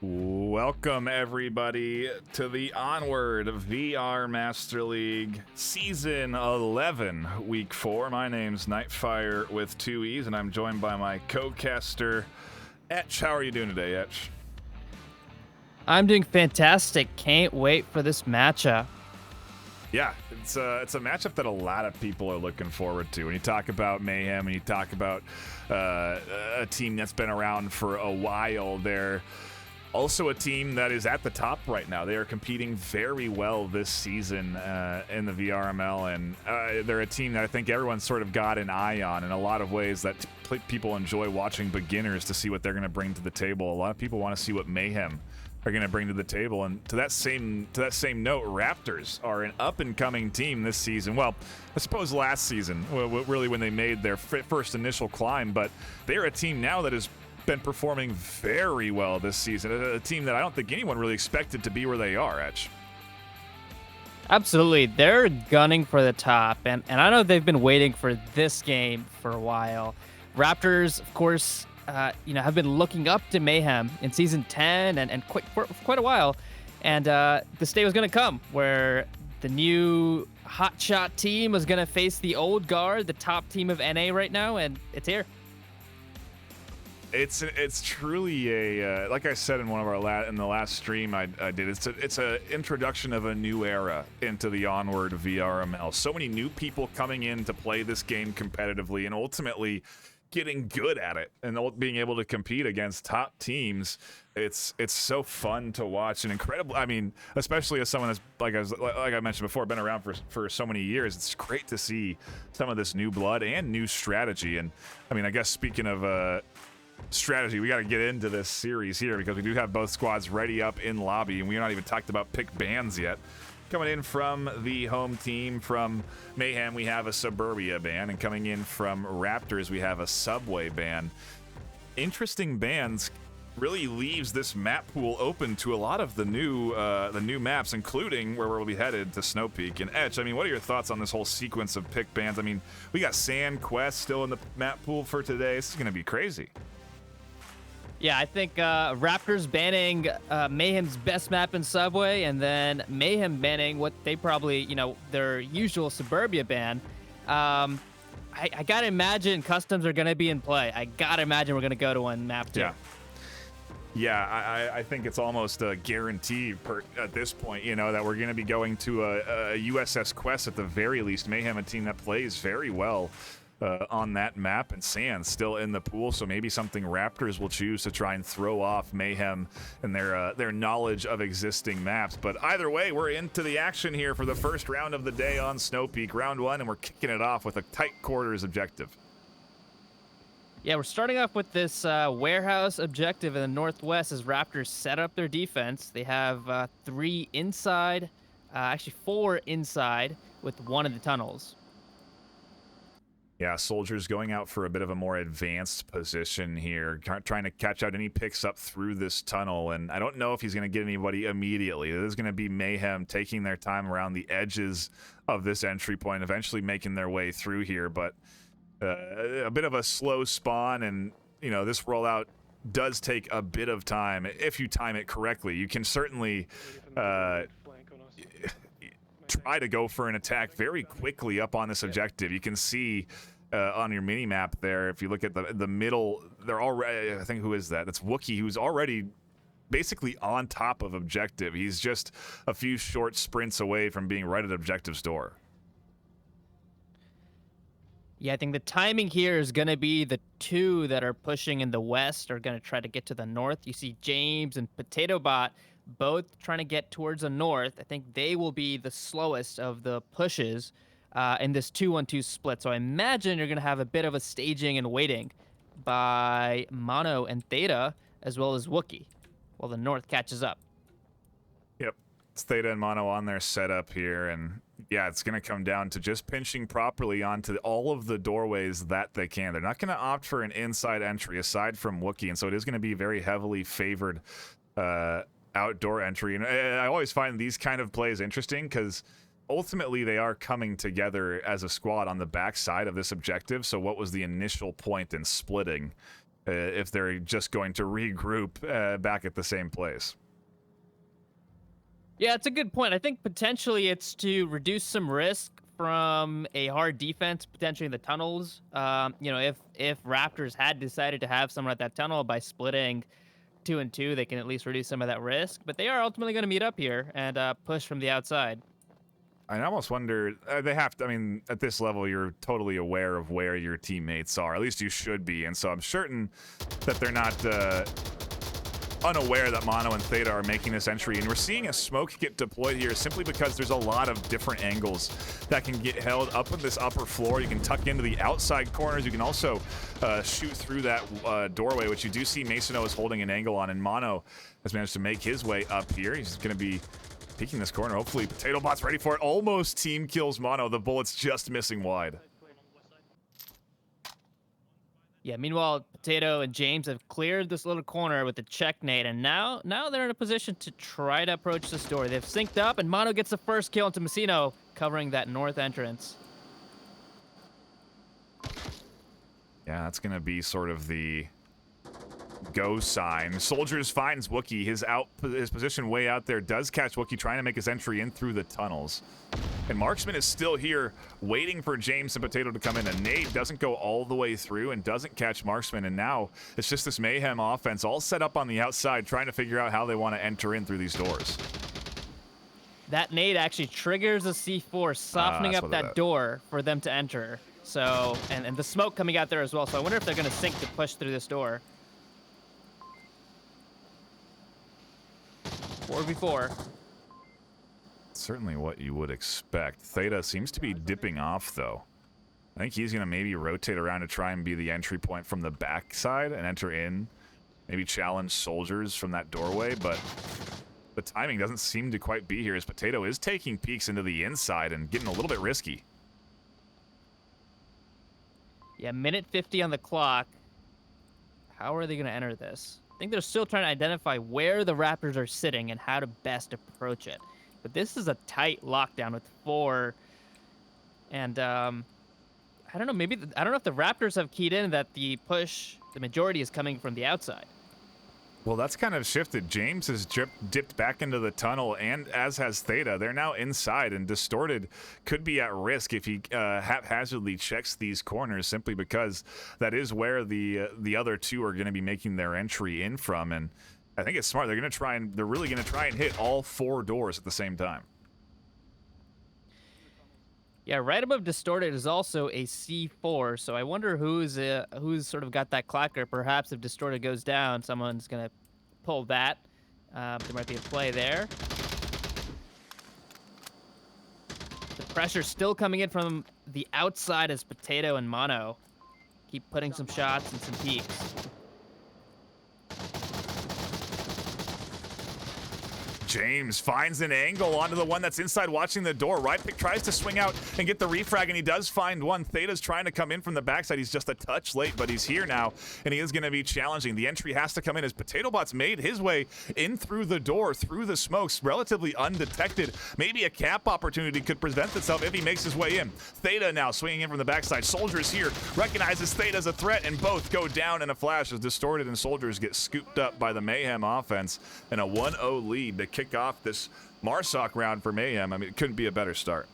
Welcome, everybody, to the Onward VR Master League Season 11, Week 4. My name's NightFiree with 2 E's, and I'm joined by my co-caster, Etch. How are you doing today, Etch? I'm doing fantastic. Can't wait for this matchup. Yeah, it's a matchup that a lot of people are looking forward to. When you talk about Mayhem and you talk about a team that's been around for a while, they're also a team that is at the top right now. They are competing very well this season in the VRML, and they're a team that I think everyone's sort of got an eye on in a lot of ways that people enjoy watching beginners to see what they're going to bring to the table. A lot of people want to see what Mayhem are going to bring to the table, and to that same note, Raptors are an up-and-coming team this season. Well, I suppose last season, really when they made their first initial climb, but they're a team now that has been performing very well this season. A team that I don't think anyone really expected to be where they are, Etch. Absolutely. They're gunning for the top, and I know they've been waiting for this game for a while. Raptors, of course, have been looking up to Mayhem in Season 10 and for quite a while, and this day was going to come where the new hotshot team was going to face the old guard, the top team of NA right now, and it's here. It's truly a like I said in one of our in the last stream I did. It's a introduction of a new era into the Onward VRML. So many new people coming in to play this game competitively and ultimately getting good at it and being able to compete against top teams. It's so fun to watch and incredible. I mean, especially as someone that's like I mentioned before, been around for so many years. It's great to see some of this new blood and new strategy. And I mean, I guess speaking of strategy, we got to get into this series here because we do have both squads ready up in lobby, and we're not even talked about pick bans yet. Coming in from the home team from Mayhem, we have a Suburbia ban, and coming in from Raptors, we have a Subway ban. Interesting bans. Really leaves this map pool open to a lot of the new maps, including where we'll be headed to Snow Peak and Etch. I mean, what are your thoughts on this whole sequence of pick bans? I mean, we got Sand Quest still in the map pool for today. This is going to be crazy. Yeah, I think Raptors banning Mayhem's best map in Subway, and then Mayhem banning what they probably, their usual Suburbia ban. I gotta imagine customs are gonna be in play. I gotta imagine we're gonna go to one map too. Yeah, I think it's almost a guarantee at this point, that we're going to be going to a USS Quest at the very least. Mayhem, a team that plays very well on that map, and Sand still in the pool, so maybe something Raptors will choose to try and throw off Mayhem and their knowledge of existing maps. But either way, we're into the action here for the first round of the day on Snow Peak, round 1, and we're kicking it off with a tight quarters objective. Yeah, we're starting off with this warehouse objective in the northwest as Raptors set up their defense. They have 3 inside, actually 4 inside with 1 in the tunnels. Yeah, Soldiers going out for a bit of a more advanced position here, trying to catch out any picks up through this tunnel, and I don't know if he's going to get anybody immediately. It is going to be Mayhem taking their time around the edges of this entry point, eventually making their way through here, but a bit of a slow spawn, and this rollout does take a bit of time. If you time it correctly, you can certainly try to go for an attack very quickly up on this objective. You can see on your mini map there, if you look at the middle, they're already, I think, who is that? That's Wookie, who's already basically on top of objective. He's just a few short sprints away from being right at objective's door. Yeah, I think the timing here is going to be the 2 that are pushing in the west are going to try to get to the north. You see James and Potato Bot both trying to get towards the north. I think they will be the slowest of the pushes in this 2-1-2 split. So I imagine you're going to have a bit of a staging and waiting by Mono and Theta, as well as Wookie, while the north catches up. Yep, it's Theta and Mono on their setup here, and yeah, it's going to come down to just pinching properly onto all of the doorways that they can. They're not going to opt for an inside entry aside from Wookie, and so it is going to be very heavily favored outdoor entry. And I always find these kind of plays interesting because ultimately they are coming together as a squad on the backside of this objective. So what was the initial point in splitting? if they're just going to regroup back at the same place. Yeah, it's a good point. I think potentially it's to reduce some risk from a hard defense, potentially in the tunnels. If Raptors had decided to have someone at that tunnel by splitting 2 and 2, they can at least reduce some of that risk. But they are ultimately going to meet up here and push from the outside. I almost wonder, they have to, I mean, at this level, you're totally aware of where your teammates are. At least you should be. And so I'm certain that they're not unaware that Mono and Theta are making this entry. And we're seeing a smoke get deployed here simply because there's a lot of different angles that can get held up in this upper floor. You can tuck into the outside corners. You can also shoot through that doorway, which you do see Masono is holding an angle on. And Mono has managed to make his way up here. He's going to be peeking this corner. Hopefully Potato Bot's ready for it. Almost team kills Mono. The bullet's just missing wide. Yeah, meanwhile, Potato and James have cleared this little corner with the check nade, and now they're in a position to try to approach this door. They've synced up, and Mono gets the first kill into Masino, covering that north entrance. Yeah, that's going to be sort of the go sign. Soldiers finds Wookie. His position way out there does catch Wookie trying to make his entry in through the tunnels. And Marksman is still here waiting for James and Potato to come in. A nade doesn't go all the way through and doesn't catch Marksman. And now it's just this Mayhem offense all set up on the outside trying to figure out how they want to enter in through these doors. That nade actually triggers a C4, softening up that door for them to enter. So, and the smoke coming out there as well. So I wonder if they're going to sync to push through this door. 4v4. Certainly what you would expect. Theta seems to be dipping off, though. I think he's going to maybe rotate around to try and be the entry point from the backside and enter in. Maybe challenge Soldiers from that doorway, but the timing doesn't seem to quite be here as Potato is taking peeks into the inside and getting a little bit risky. Yeah, minute 50 on the clock. How are they going to enter this? I think they're still trying to identify where the Raptors are sitting and how to best approach it. But this is a tight lockdown with 4. And I don't know, I don't know if the Raptors have keyed in that the push, the majority is coming from the outside. Well, that's kind of shifted. James has dipped back into the tunnel, and as has Theta. They're now inside, and Distorted could be at risk if he haphazardly checks these corners, simply because that is where the other two are going to be making their entry in from. And I think it's smart. They're really going to try and hit all 4 doors at the same time. Yeah, right above Distorted is also a C4, so I wonder who's sort of got that clacker. Perhaps if Distorted goes down, someone's going to pull that. There might be a play there. The pressure's still coming in from the outside as Potato and Mono keep putting some shots and some peeks. James finds an angle onto the one that's inside watching the door. Right pick tries to swing out and get the refrag, and he does find one. Theta's trying to come in from the backside. He's just a touch late, but he's here now, and he is going to be challenging. The entry has to come in as Potato Bot's made his way in through the door, through the smokes, relatively undetected. Maybe a cap opportunity could present itself if he makes his way in. Theta now swinging in from the backside. Soldiers here, recognizes Theta as a threat, and both go down in a flash as Distorted and Soldiers get scooped up by the Mayhem offense, and a 1-0 lead to kick off this Marsoc round for Mayhem. I mean, it couldn't be a better start.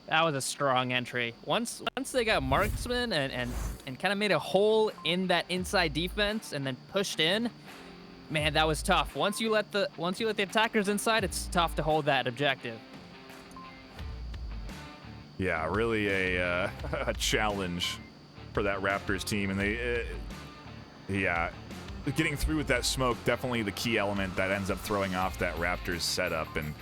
That was a strong entry. Once they got Marksman and kind of made a hole in that inside defense and then pushed in, man, that was tough. Once you let the attackers inside, it's tough to hold that objective. Yeah, really a challenge for that Raptors team, and they getting through with that smoke, definitely the key element that ends up throwing off that Raptors setup. And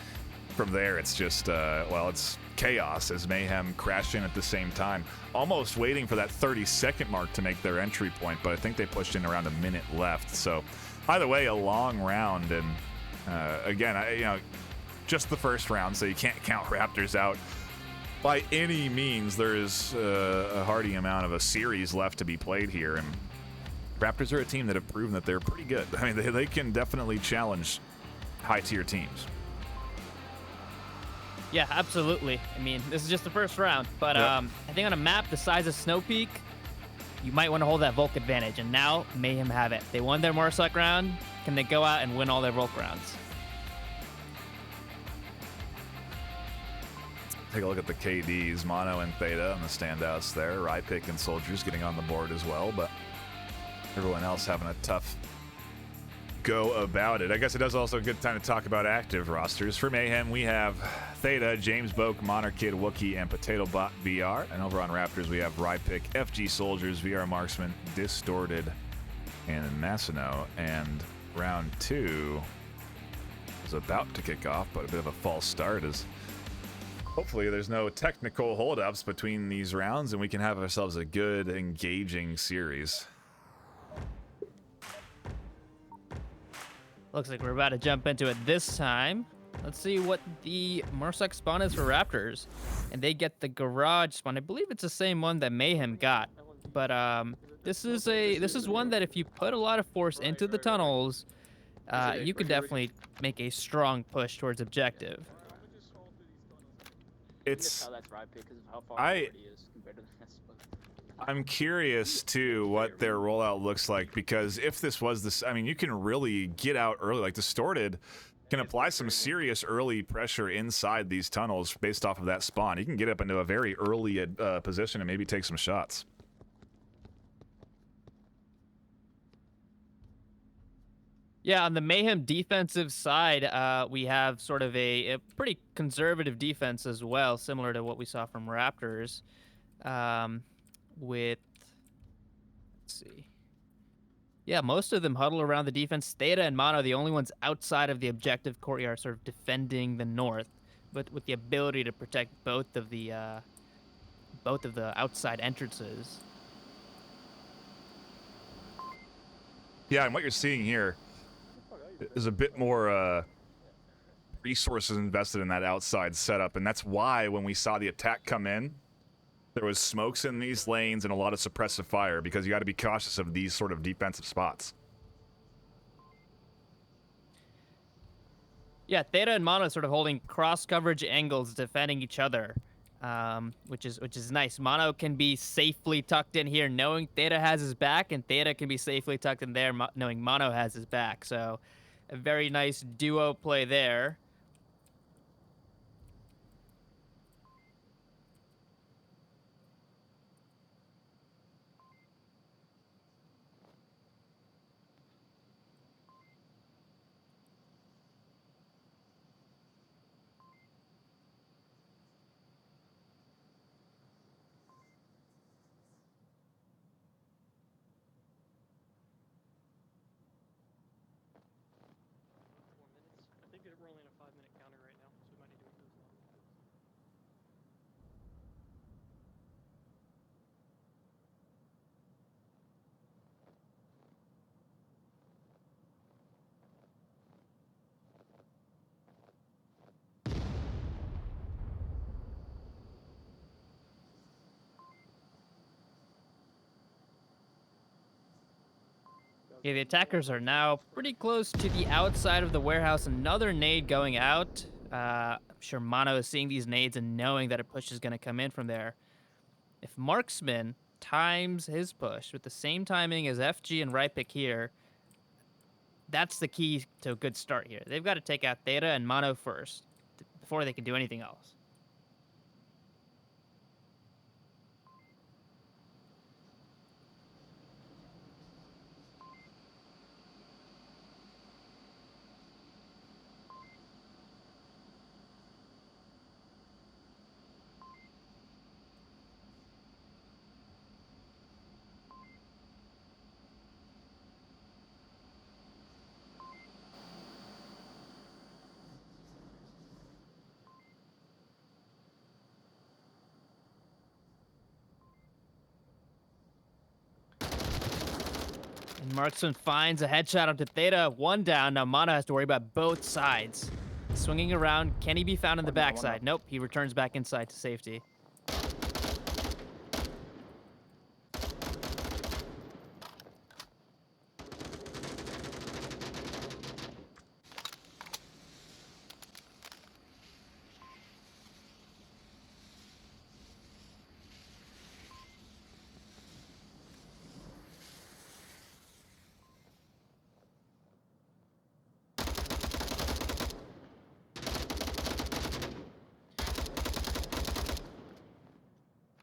from there, it's just, it's chaos as Mayhem crash in at the same time, almost waiting for that 30-second mark to make their entry point, but I think they pushed in around a minute left. So either way, a long round. And again, just the first round, so you can't count Raptors out by any means. There is a hearty amount of a series left to be played here, and Raptors are a team that have proven that they're pretty good. I mean, they can definitely challenge high-tier teams. Yeah, absolutely. I mean, this is just the first round, but yep. I think on a map the size of Snow Peak, you might want to hold that Volk advantage. And now Mayhem have it. They won their Marsuck round. Can they go out and win all their Volk rounds? Take a look at the KDs, Mono and Theta and the standouts there. Rypick and Soldiers getting on the board as well, but everyone else having a tough go about it. I guess it is also a good time to talk about active rosters. For Mayhem, we have Theta, James Boke, Monarchid, Wookie, and Potato Bot VR. And over on Raptors, we have Rypick, FG Soldiers, VR Marksman, Distorted, and Masino. And round 2 is about to kick off, but a bit of a false start as hopefully there's no technical holdups between these rounds and we can have ourselves a good, engaging series. Looks like we're about to jump into it this time. Let's see what the Marsuck spawn is for Raptors. And they get the garage spawn. I believe it's the same one that Mayhem got. But this is one that if you put a lot of force into the tunnels, you could definitely make a strong push towards objective. I'm curious too what their rollout looks like, because if this was this, I mean, you can really get out early. Like Distorted can apply some serious early pressure inside these tunnels based off of that spawn. You can get up into a very early position and maybe take some shots. Yeah, on the Mayhem defensive side, we have sort of a pretty conservative defense as well, similar to what we saw from Raptors. Let's see. Yeah, most of them huddle around the defense. Theta and Mono, the only ones outside of the objective courtyard, sort of defending the north, but with the ability to protect both of the outside entrances. Yeah, and what you're seeing here is a bit more resources invested in that outside setup, and that's why when we saw the attack come in, there was smokes in these lanes and a lot of suppressive fire, because you got to be cautious of these sort of defensive spots. Yeah, Theta and Mono sort of holding cross coverage angles, defending each other, which is nice. Mono can be safely tucked in here, knowing Theta has his back, and Theta can be safely tucked in there, knowing Mono has his back. So, a very nice duo play there. We're only in a 5-minute counter right now, so we might need to move this along. Okay, the attackers are now pretty close to the outside of the warehouse. Another nade going out. I'm sure Mono is seeing these nades and knowing that a push is going to come in from there. If Marksman times his push with the same timing as FG and Rypick here, that's the key to a good start here. They've got to take out Theta and Mono first before they can do anything else. And Marksman finds a headshot onto Theta. One down. Now Mono has to worry about both sides. Swinging around. Can he be found in the backside? Nope. He returns back inside to safety.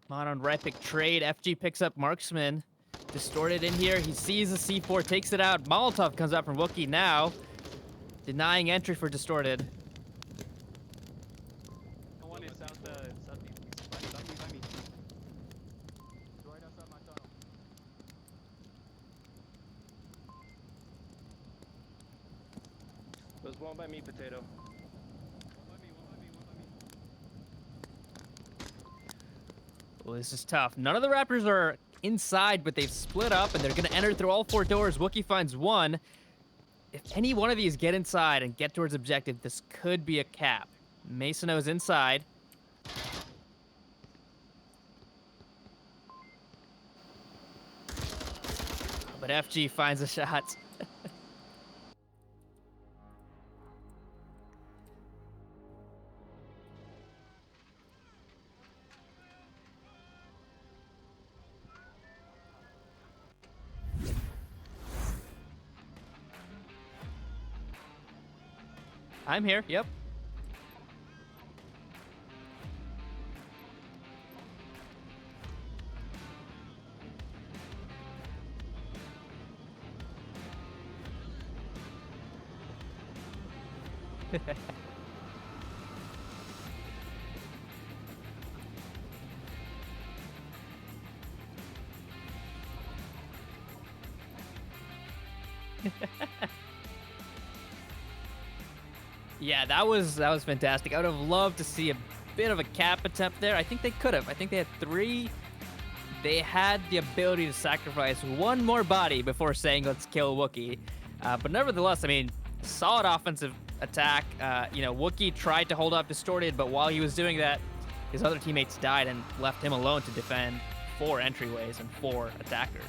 Mono and right pick trade. FG picks up Marksman. Distorted in here. He sees the C4, takes it out. Molotov comes out from Wookiee now. Denying entry for Distorted. One is southeast. By me. Right outside my tunnel. There's one by me, Potato. One by me. Well, this is tough. None of the Raptors are inside, but they've split up, and they're going to enter through all 4 doors. Wookiee finds one. If any one of these get inside and get towards objective, this could be a cap. Masono's inside. But FG finds a shot. I'm here, yep. Yeah, that was fantastic. I would have loved to see a bit of a cap attempt there. I think they could have. I think they had 3. They had the ability to sacrifice one more body before saying, let's kill Wookiee. But nevertheless, I mean, solid offensive attack. Wookiee tried to hold off Distorted, but while he was doing that, his other teammates died and left him alone to defend 4 entryways and 4 attackers.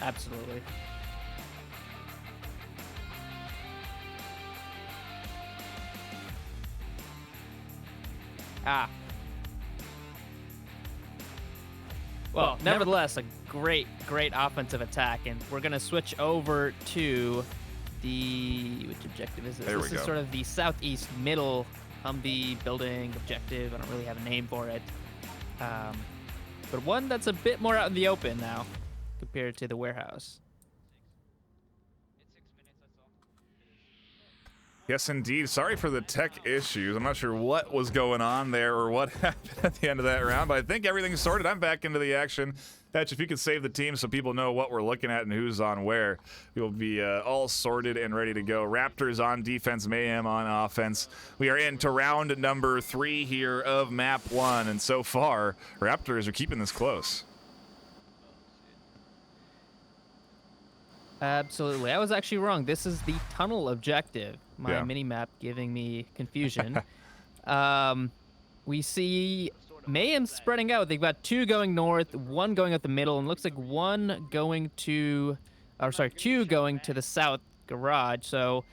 Absolutely. Well, nevertheless, a great offensive attack, and we're gonna switch over to which objective is this? There we This go. is sort of the southeast middle Humvee building objective. I don't really have a name for it, but one that's a bit more out in the open now compared to the warehouse. Yes, indeed. Sorry for the tech issues. I'm not sure what was going on there or what happened at the end of that round, but I think everything's sorted. I'm back into the action. Etch, if you could save the team so people know what we're looking at and who's on where, we'll be all sorted and ready to go. Raptors on defense, Mayhem on offense. We are into round number 3 here of map 1, and so far, Raptors are keeping this close. Absolutely. I was actually wrong. This is the tunnel objective. My Yeah. mini-map giving me confusion. We see Mayhem spreading out. They've got 2 going north, 1 going up the middle, and looks like 2 going to the south garage. So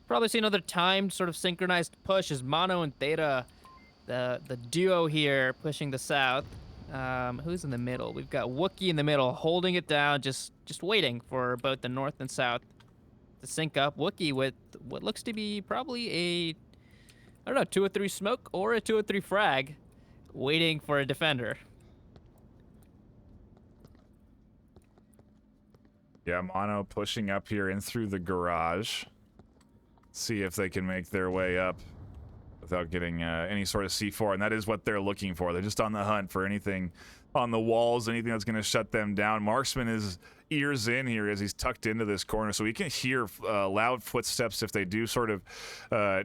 probably see another timed sort of synchronized push as Mono and Theta, the duo here, pushing the south. Who's in the middle? We've got Wookiee in the middle, holding it down, just waiting for both the north and south to sync up. Wookiee with what looks to be probably a, I don't know, 2 or 3 smoke or a 2 or 3 frag, waiting for a defender. Yeah, Mono pushing up here in through the garage. See if they can make their way up without getting any sort of C4, and that is what they're looking for. They're just on the hunt for anything on the walls, anything that's going to shut them down. Marksman is ears in here as he's tucked into this corner, so he can hear loud footsteps if they do sort of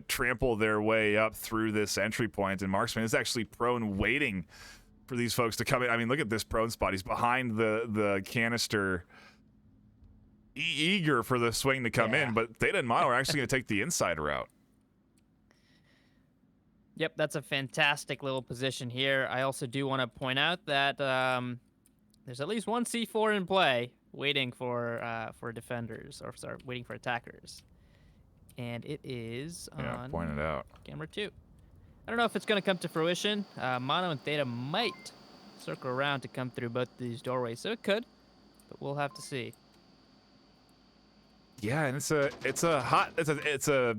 trample their way up through this entry point, and Marksman is actually prone waiting for these folks to come in. I mean, look at this prone spot. He's behind the canister, eager for the swing to come in, but Theta and Mono are actually going to take the inside route. Yep, that's a fantastic little position here. I also do want to point out that there's at least 1 C4 in play, waiting for defenders, or sorry, waiting for attackers, and it is on point it out. camera 2. I don't know if it's going to come to fruition. Mono and Theta might circle around to come through both these doorways, so it could, but we'll have to see. Yeah, and it's a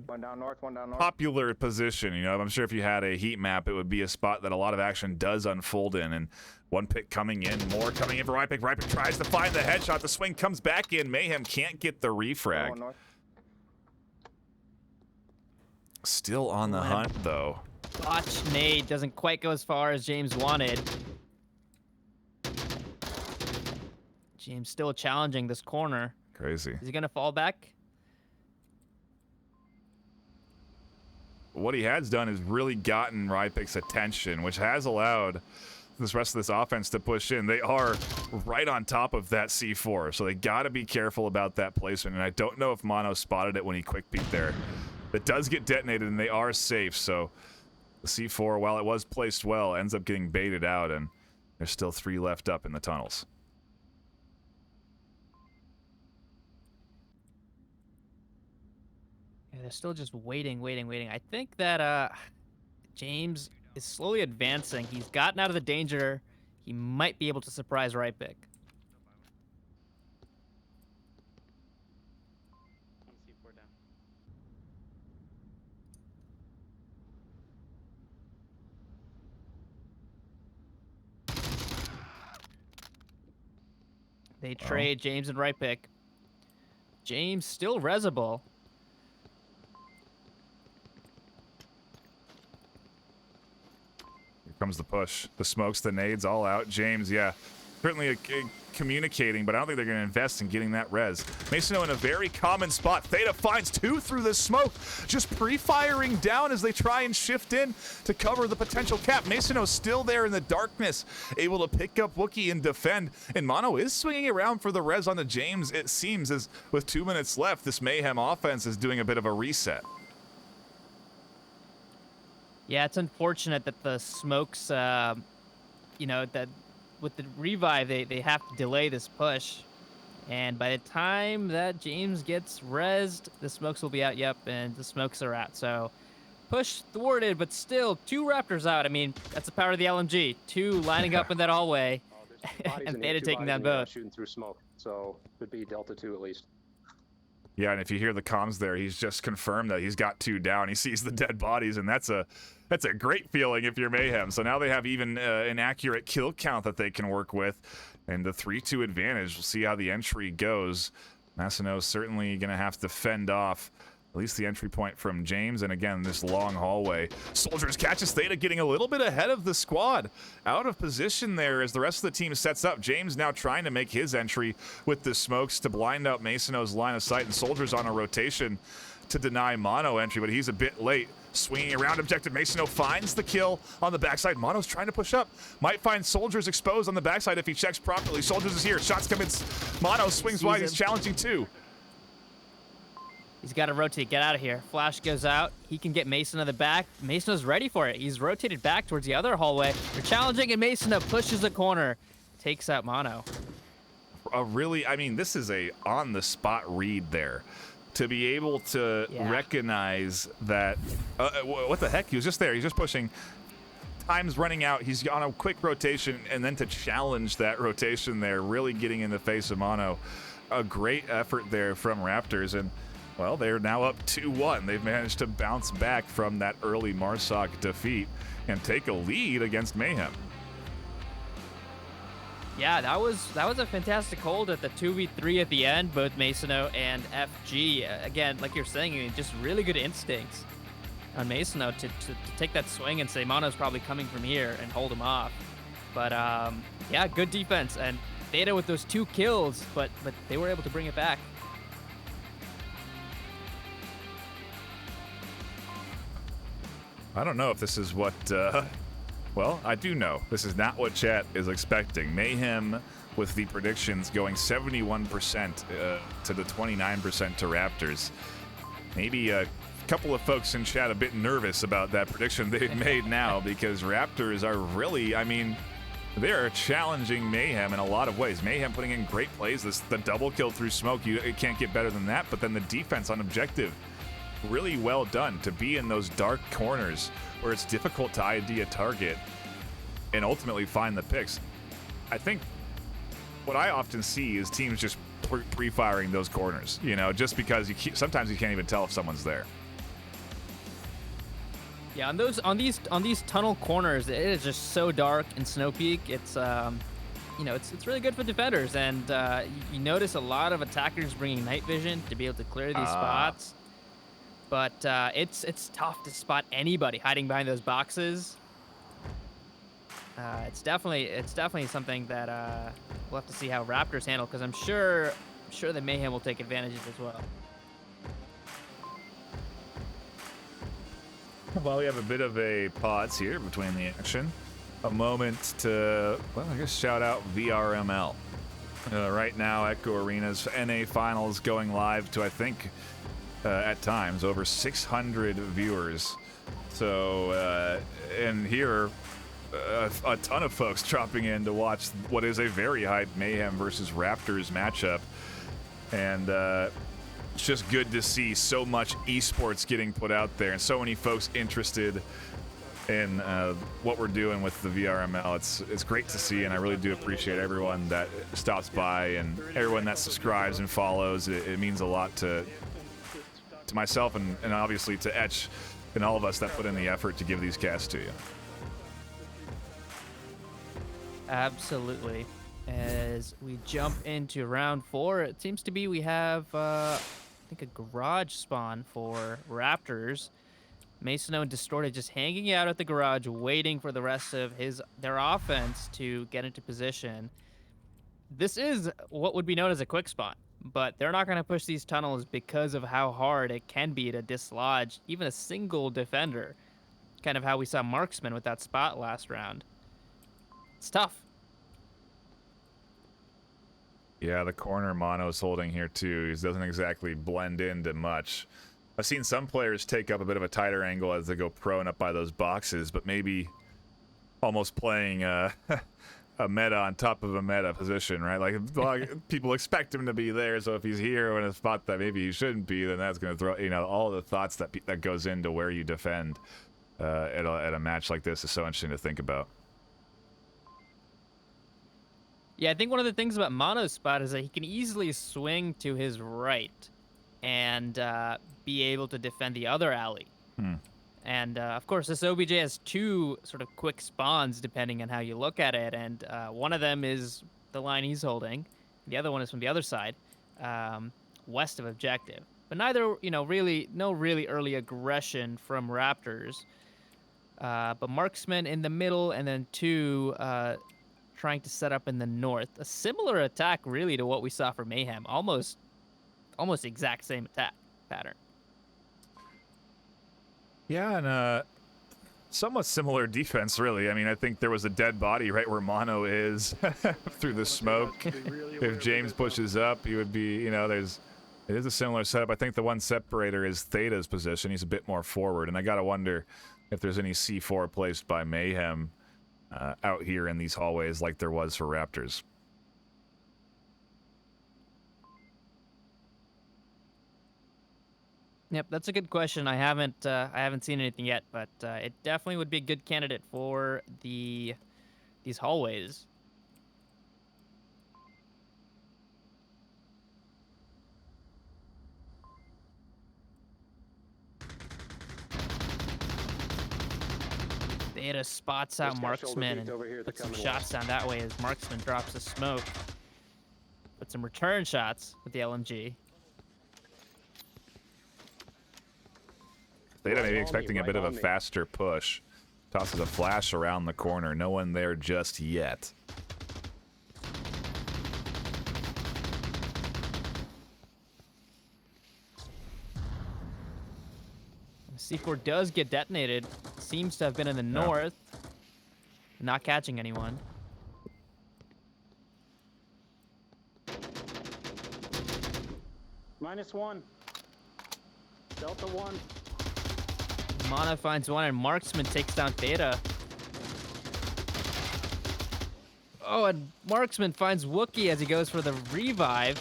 One down north, one down north. popular position. You know, I'm sure if you had a heat map, it would be a spot that a lot of action does unfold in. And one pick coming in, more coming in for Rypick. Rypick tries to find the headshot. The swing comes back in. Mayhem can't get the refrag. One north. Still on the hunt, though. Botch nade doesn't quite go as far as James wanted. James still challenging this corner. Crazy. Is he gonna fall back? What he has done is really gotten Rypick's attention, which has allowed this rest of this offense to push in. They are right on top of that C4, so they got to be careful about that placement. And I don't know if Mono spotted it when he quick peeked there. It does get detonated, and they are safe. So the C4, while it was placed well, ends up getting baited out, and there's still 3 left up in the tunnels. Yeah, they're still just waiting. I think that James is slowly advancing. He's gotten out of the danger. He might be able to surprise Rypick. C4 down. They trade James and Rypick. James still resable. Here comes the push. The smokes, the nades, all out. James, yeah, certainly communicating, but I don't think they're going to invest in getting that res. Masono in a very common spot. Theta finds 2 through the smoke, just pre-firing down as they try and shift in to cover the potential cap. Masono still there in the darkness, able to pick up Wookiee and defend. And Mono is swinging around for the res on the James, it seems, as with 2 minutes left, this Mayhem offense is doing a bit of a reset. Yeah, it's unfortunate that the smokes, you know, that with the revive, they have to delay this push. And by the time that James gets rezzed, the smokes will be out, yep, and the smokes are out. So push thwarted, but still 2 Raptors out. I mean, that's the power of the LMG. 2 lining up in that hallway, and Theta taking down both. Shooting through smoke, so could be Delta 2 at least. Yeah, and if you hear the comms there, he's just confirmed that he's got 2 down. He sees the dead bodies, and that's a great feeling if you're Mayhem. So now they have even an accurate kill count that they can work with, and the 3-2 advantage. We'll see how the entry goes. Masseno's certainly going to have to fend off at least the entry point from James, and again, this long hallway. Soldiers catches Theta getting a little bit ahead of the squad. Out of position there as the rest of the team sets up. James now trying to make his entry with the smokes to blind out Masono's line of sight, and Soldiers on a rotation to deny Mono entry, but he's a bit late. Swinging around objective, Masono finds the kill on the backside. Mono's trying to push up. Might find Soldiers exposed on the backside if he checks properly. Soldiers is here. Shots come in. Mono swings wide. He's challenging 2. He's got to rotate, get out of here. Flash goes out. He can get Mason on the back. Masono's ready for it. He's rotated back towards the other hallway. They're challenging, and Masono pushes the corner. Takes out Mono. I mean, this is a on-the-spot read there. To be able to recognize that, what the heck? He was just there. He's just pushing. Time's running out. He's on a quick rotation, and then to challenge that rotation there, really getting in the face of Mono. A great effort there from Raptors, and well, they're now up 2-1. They've managed to bounce back from that early Marsoc defeat and take a lead against Mayhem. Yeah, that was a fantastic hold at the 2v3 at the end, both Masono and FG. Again, like you're saying, I mean, just really good instincts on Masono to take that swing and say Mono's probably coming from here and hold him off. But yeah, good defense, and Theta with those 2 kills, but they were able to bring it back. I don't know if this is what, well, I do know. This is not what chat is expecting. Mayhem with the predictions going 71% to the 29% to Raptors. Maybe a couple of folks in chat a bit nervous about that prediction they've made now, because Raptors are really, I mean, they're challenging Mayhem in a lot of ways. Mayhem putting in great plays. The double kill through smoke, it can't get better than that, but then the defense on objective, really well done to be in those dark corners where it's difficult to ID a target. and ultimately find the picks. I think what I often see is teams just pre-firing those corners, you know, just because sometimes you can't even tell if someone's there. Yeah, on these tunnel corners, it is just so dark and Snow Peak. It's you know, it's really good for defenders, and you notice a lot of attackers bringing night vision to be able to clear these spots. But it's tough to spot anybody hiding behind those boxes. It's definitely something that we'll have to see how Raptors handle, because I'm sure that Mayhem will take advantage of as well. Well, we have a bit of a pause here between the action. A moment to, well, I guess shout out VRML. Right now, Echo Arena's NA Finals going live to, I think, at times, over 600 viewers. So, and here, a ton of folks dropping in to watch what is a very hyped Mayhem versus Raptors matchup. And it's just good to see so much esports getting put out there and so many folks interested in what we're doing with the VRML. It's great to see, and I really do appreciate everyone that stops by and everyone that subscribes and follows. It means a lot to myself and obviously to Etch and all of us that put in the effort to give these casts to you. Absolutely. As we jump into round 4, it seems to be we have, I think, a garage spawn for Raptors. Mason and Distorted just hanging out at the garage, waiting for the rest of their offense to get into position. This is what would be known as a quick spot, but they're not going to push these tunnels because of how hard it can be to dislodge even a single defender. Kind of how we saw Marksman with that spot last round. It's tough. Yeah, the corner Mono's holding here too. He doesn't exactly blend into much. I've seen some players take up a bit of a tighter angle as they go prone up by those boxes, but maybe almost playing a meta on top of a meta position, right? Like, people expect him to be there, so if he's here in a spot that maybe he shouldn't be, then that's going to throw, you know, all the thoughts that goes into where you defend at a match like this is so interesting to think about. Yeah, I think one of the things about Mono's spot is that he can easily swing to his right and be able to defend the other alley. And, of course, this OBJ has 2 sort of quick spawns, depending on how you look at it, and one of them is the line he's holding. The other one is from the other side, west of objective. But neither, you know, no really early aggression from Raptors. But Marksman in the middle, and then 2... trying to set up in the north. A similar attack, really, to what we saw for Mayhem. Almost exact same attack pattern. Yeah, and somewhat similar defense, really. I mean, I think there was a dead body right where Mono is through the smoke. If James pushes up, he would be, you know, it is a similar setup. I think the one separator is Theta's position. He's a bit more forward, and I gotta wonder if there's any C4 placed by Mayhem out here in these hallways like there was for Raptors. Yep, that's a good question. I haven't seen anything yet, but it definitely would be a good candidate for these hallways. Theta spots out Marksman and puts some shots down that way as Marksman drops the smoke. Put some return shots with the LMG. Theta maybe expecting a bit of a faster push. Tosses a flash around the corner. No one there just yet. C4 does get detonated. Seems to have been in the north. Not catching anyone. -1. Delta 1. Mono finds one, and Marksman takes down Theta. Oh, and Marksman finds Wookiee as he goes for the revive.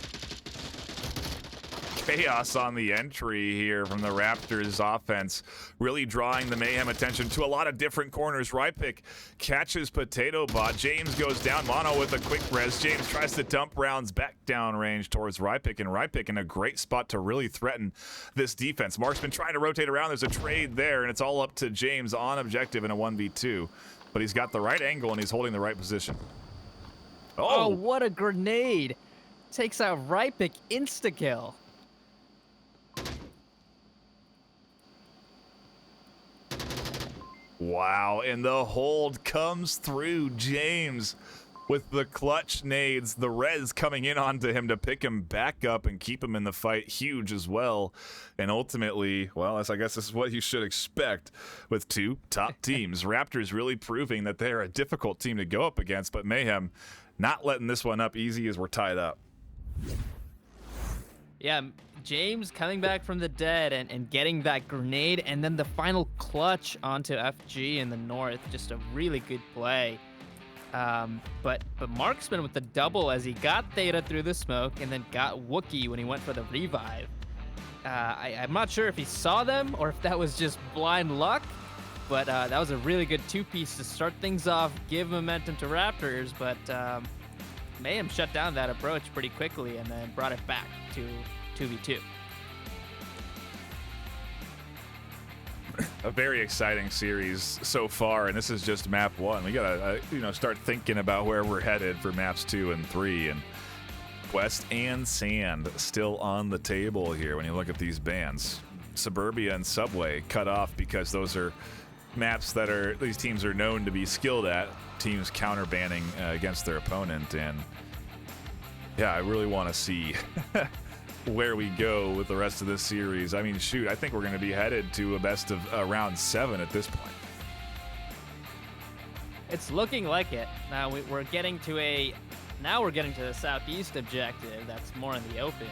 chaos on the entry here from the Raptors offense, really drawing the Mayhem attention to a lot of different corners. Rypick catches Potato Bot. James goes down. Mono with a quick res. James tries to dump rounds back down range towards Rypick, and Rypick in a great spot to really threaten this defense. Mark's been trying to rotate around. There's a trade there, and it's all up to James on objective in a 1v2. But he's got the right angle, and he's holding the right position. Oh, what a grenade. Takes out Rypick, insta-kill. Wow, and the hold comes through. James with the clutch nades, the res coming in onto him to pick him back up and keep him in the fight. Huge as well. And ultimately, well, I guess this is what you should expect with two top teams. Raptors really proving that they're a difficult team to go up against, but Mayhem not letting this one up easy as we're tied up. Yeah, James coming back from the dead and getting that grenade, and then the final clutch onto FG in the north. Just a really good play. But Marksman with the double as he got Theta through the smoke and then got Wookie when he went for the revive. I'm not sure if he saw them or if that was just blind luck, but that was a really good two-piece to start things off, give momentum to Raptors, but Mayhem shut down that approach pretty quickly and then brought it back to 2v2. A very exciting series so far, and this is just map 1. We gotta start thinking about where we're headed for maps 2 and 3, and West and Sand still on the table here when you look at these bans. Suburbia and Subway cut off because those are maps that these teams are known to be skilled at, teams counter banning against their opponent. And yeah, I really want to see where we go with the rest of this series. I mean, shoot, I think we're going to be headed to a best of round 7 at this point. It's looking like it. Now we're getting to the southeast objective that's more in the open.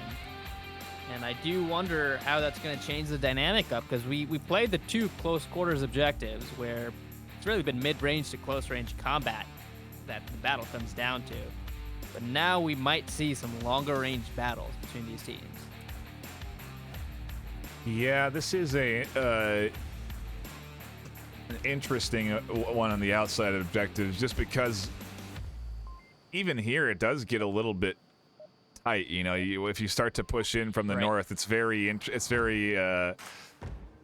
And I do wonder how that's going to change the dynamic up, because we played the 2 close quarters objectives where it's really been mid-range to close-range combat that the battle comes down to. But now we might see some longer-range battles between these teams. Yeah, this is an interesting one on the outside objectives, just because even here it does get a little bit tight. If you start to push in from the north, it's very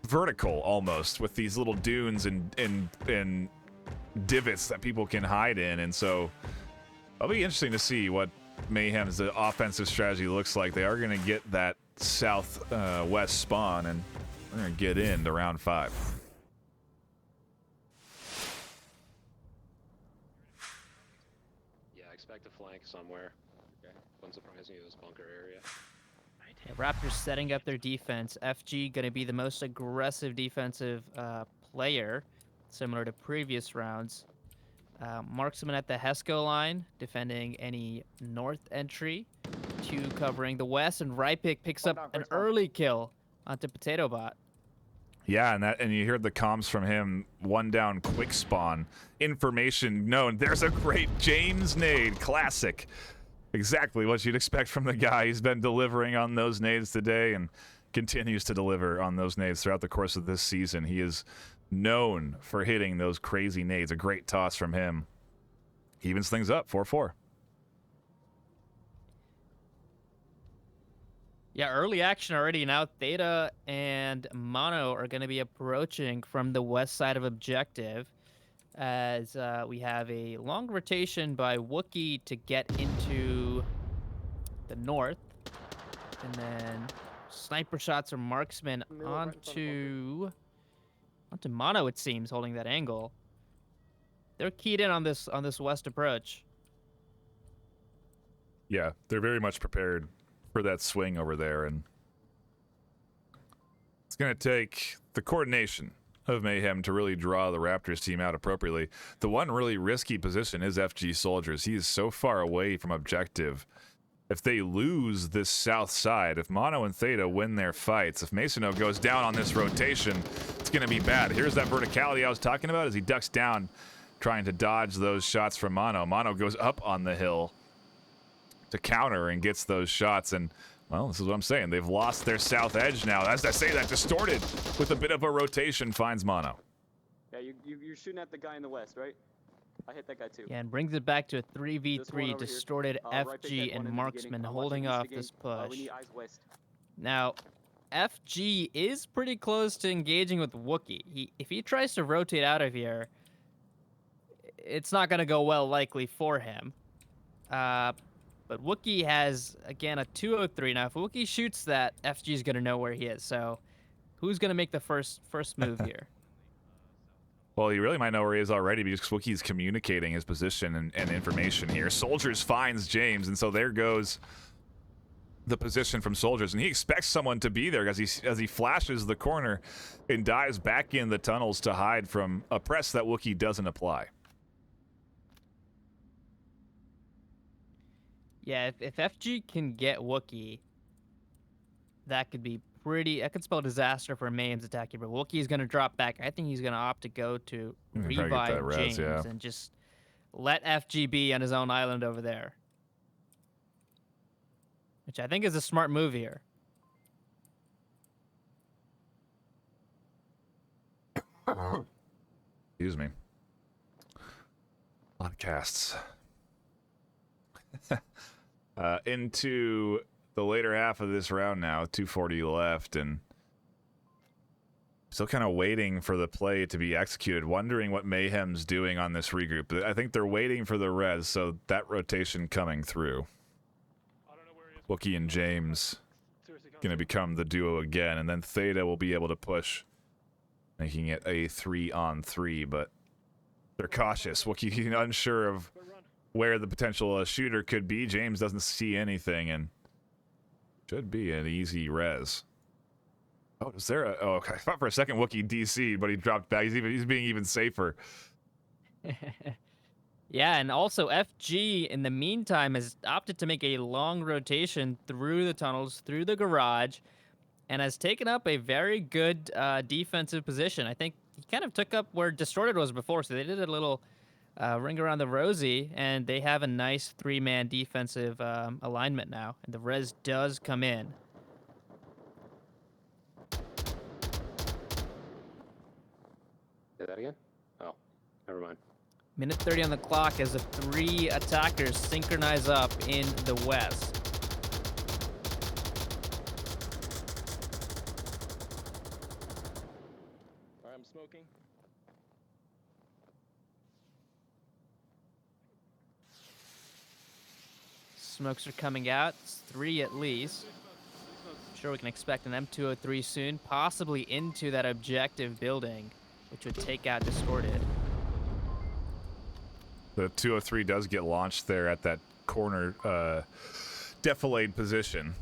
vertical almost, with these little dunes and divots that people can hide in, and so it'll be interesting to see what Mayhem's offensive strategy looks like. They are going to get that southwest spawn, and they're going to get into round 5. Yeah, expect a flank somewhere. Okay. Wouldn't surprise me, this bunker area. Yeah, Raptors setting up their defense. FG going to be the most aggressive defensive player, similar to previous rounds. Marksman at the Hesco line, defending any north entry. 2 covering the west, and Rypick picks up an early kill onto Potato Bot. Yeah, and you heard the comms from him. 1 down, quick spawn. Information known. There's a great James nade, classic. Exactly what you'd expect from the guy. He's been delivering on those nades today and continues to deliver on those nades throughout the course of this season. He is known for hitting those crazy nades. A great toss from him. Evens things up, 4-4. Yeah, early action already. Now Theta and Mono are going to be approaching from the west side of objective, as we have a long rotation by Wookie to get into the north, and then sniper shots from Marksman onto Mono, it seems, holding that angle. They're keyed in on this west approach. Yeah, they're very much prepared for that swing over there, and it's going to take the coordination of Mayhem to really draw the Raptors team out appropriately. The one really risky position is FG Soldiers. He is so far away from objective. If they lose this south side, if Mono and Theta win their fights, if Masono goes down on this rotation, it's going to be bad. Here's that verticality I was talking about as he ducks down, trying to dodge those shots from Mono. Mono goes up on the hill to counter and gets those shots, and Well, this is what I'm saying. They've lost their south edge now. As I say that, Distorted with a bit of a rotation finds mono. Yeah, you're shooting at the guy in the west, right? I hit that guy too. Yeah, and brings it back to a This one 3v3. over here. Distorted Right pick that FG one and in the Marksman beginning. I'm holding watching off east this again. push. We need eyes west. Now, FG is pretty close to engaging with Wookie. If he tries to rotate out of here, it's not going to go well likely for him. But Wookie has, again, a 203. Now, if Wookie shoots that, FG is going to know where he is. So who's going to make the first move here? Well, he really might know where he is already because Wookie's communicating his position and information here. Soldiers finds James, and so there goes the position from Soldiers. And he expects someone to be there as he flashes the corner and dives back in the tunnels to hide from a press that Wookie doesn't apply. Yeah, if FG can get Wookie, that could be that could spell disaster for Mayhem's attack here. But Wookie's going to drop back. I think he's going to opt to go to Probably get revive that res, James yeah. and just let FG be on his own island over there. Which I think is a smart move here. Excuse me. A lot of casts. Into the later half of this round now, 2:40 left, and still kind of waiting for the play to be executed, wondering what Mayhem's doing on this regroup. I think they're waiting for the res, so that rotation coming through. Wookie and James going to become the duo again, and then Theta will be able to push, making it a 3-on-3, but they're cautious. Wookie unsure of where the potential shooter could be. James doesn't see anything, and should be an easy res. Oh, is there a... Oh, okay. I thought for a second Wookie DC'd, but he dropped back. He's being even safer. Yeah, and also FG, in the meantime, has opted to make a long rotation through the tunnels, through the garage, and has taken up a very good defensive position. I think he kind of took up where Distorted was before, so they did a little ring around the rosy, and they have a nice three-man defensive alignment now, and the res does come in. Say that again? Oh, never mind. Minute 30 on the clock as the three attackers synchronize up in the west. All right, I'm smoking. Smokes are coming out. It's 3 at least. I'm sure we can expect an M203 soon, possibly into that objective building, which would take out Distorted. The 203 does get launched there at that corner defilade position.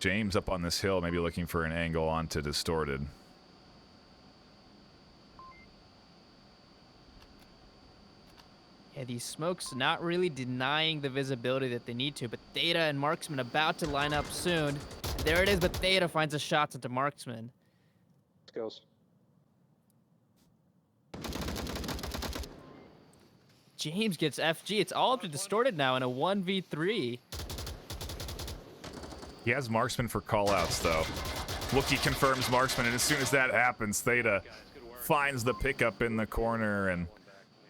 James up on this hill, maybe looking for an angle onto Distorted. Yeah, these smokes not really denying the visibility that they need to, but Theta and Marksman about to line up soon. There it is, but Theta finds a shot into Marksman. Skills. James gets FG. It's all up to Distorted now in a 1v3. He has Marksman for callouts, though. Wookie confirms Marksman, and as soon as that happens, Theta finds the pickup in the corner, and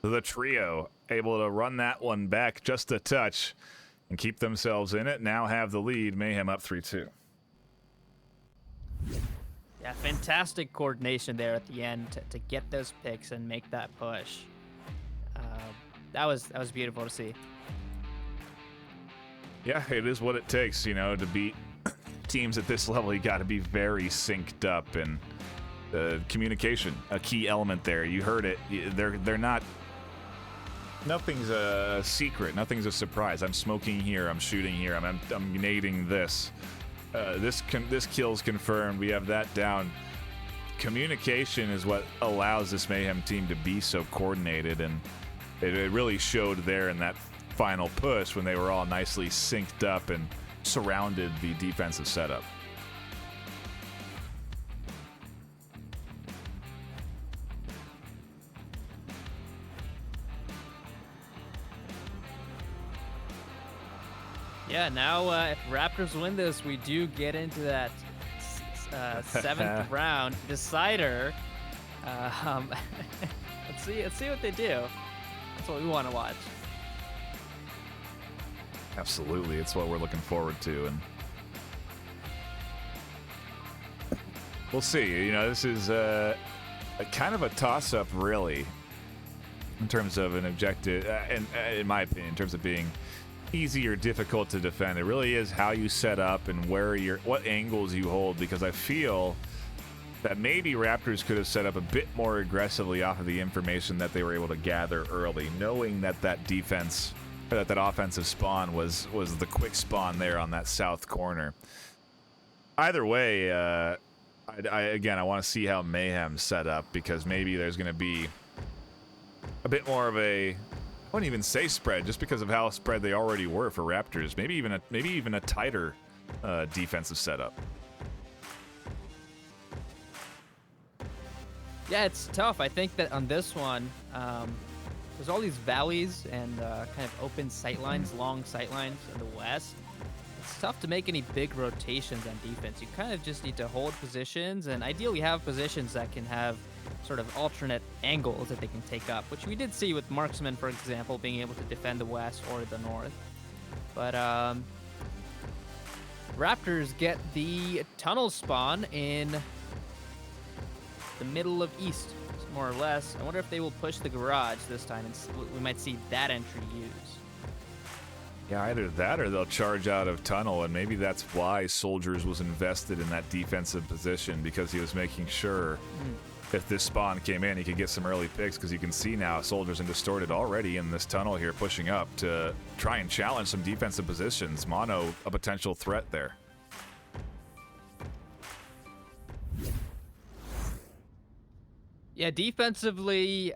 the trio able to run that one back just a touch and keep themselves in it. Now have the lead. Mayhem up 3-2. Yeah, fantastic coordination there at the end to get those picks and make that push. That was beautiful to see. Yeah, it is what it takes, you know, to beat teams at this level. You got to be very synced up, and communication, a key element there. You heard it. They're not. Nothing's a secret. Nothing's a surprise. I'm smoking here. I'm shooting here. I'm nading this. This kill's confirmed. We have that down. Communication is what allows this Mayhem team to be so coordinated, and it really showed there in that final push when they were all nicely synced up and surrounded the defensive setup. Yeah, now if Raptors win this, we do get into that 7th round decider. Let's see what they do. That's what we want to watch. Absolutely, it's what we're looking forward to, and we'll see. You know, this is a kind of a toss-up, really, in terms of an objective, and in my opinion, in terms of being easy or difficult to defend. It really is how you set up and what angles you hold, because I feel that maybe Raptors could have set up a bit more aggressively off of the information that they were able to gather early, knowing that defense, that offensive spawn was the quick spawn there on that south corner. Either way, I want to see how Mayhem set up, because maybe there's going to be a bit more of a, I wouldn't even say spread, just because of how spread they already were for Raptors. Maybe even a tighter defensive setup. Yeah, it's tough. I think that on this one, there's all these valleys and kind of open sightlines, long sightlines in the west. It's tough to make any big rotations on defense. You kind of just need to hold positions, and ideally have positions that can have sort of alternate angles that they can take up, which we did see with Marksman, for example, being able to defend the west or the north. But Raptors get the tunnel spawn in the middle of east, more or less. I wonder if they will push the garage this time, and we might see that entry used. Yeah, either that or they'll charge out of tunnel, and maybe that's why Soldiers was invested in that defensive position, because he was making sure if this spawn came in, he could get some early picks, because you can see now Soldiers and Distorted already in this tunnel here, pushing up to try and challenge some defensive positions. Mono, a potential threat there. Yeah, defensively,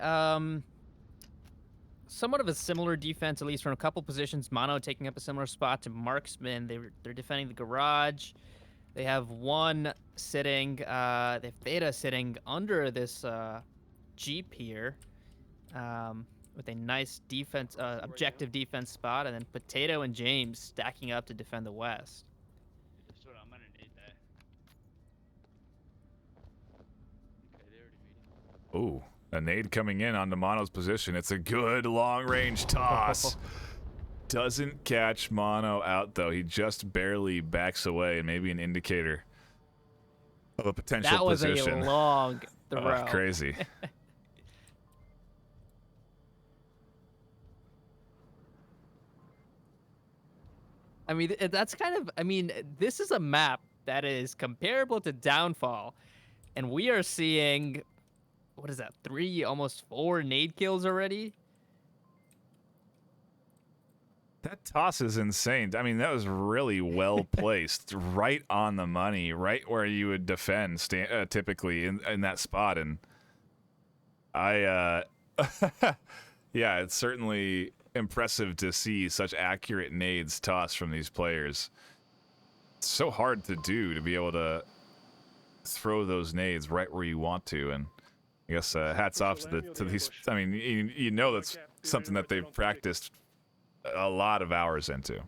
somewhat of a similar defense, at least from a couple positions. Mono taking up a similar spot to Marksman. They're defending the garage. They have one sitting, they have Theta sitting under this Jeep here with a nice defense, objective defense spot, and then Potato and James stacking up to defend the west. I'm gonna need that. Okay, they already meeting. Ooh, a nade coming in onto Mono's position. It's a good long-range toss. Doesn't catch Mono out, though. He just barely backs away, and maybe an indicator of a potential position. That was a long throw. Oh, crazy. I mean, that's kind of, I mean, this is a map that is comparable to Downfall, and we are seeing, what is that, 3, almost 4 nade kills already? That toss is insane. I mean, that was really well placed, right on the money, right where you would defend typically in that spot. And yeah, it's certainly impressive to see such accurate nades tossed from these players. It's so hard to do, to be able to throw those nades right where you want to. And I guess hats off to these. I mean, you know that's something that they've practiced a lot of hours into.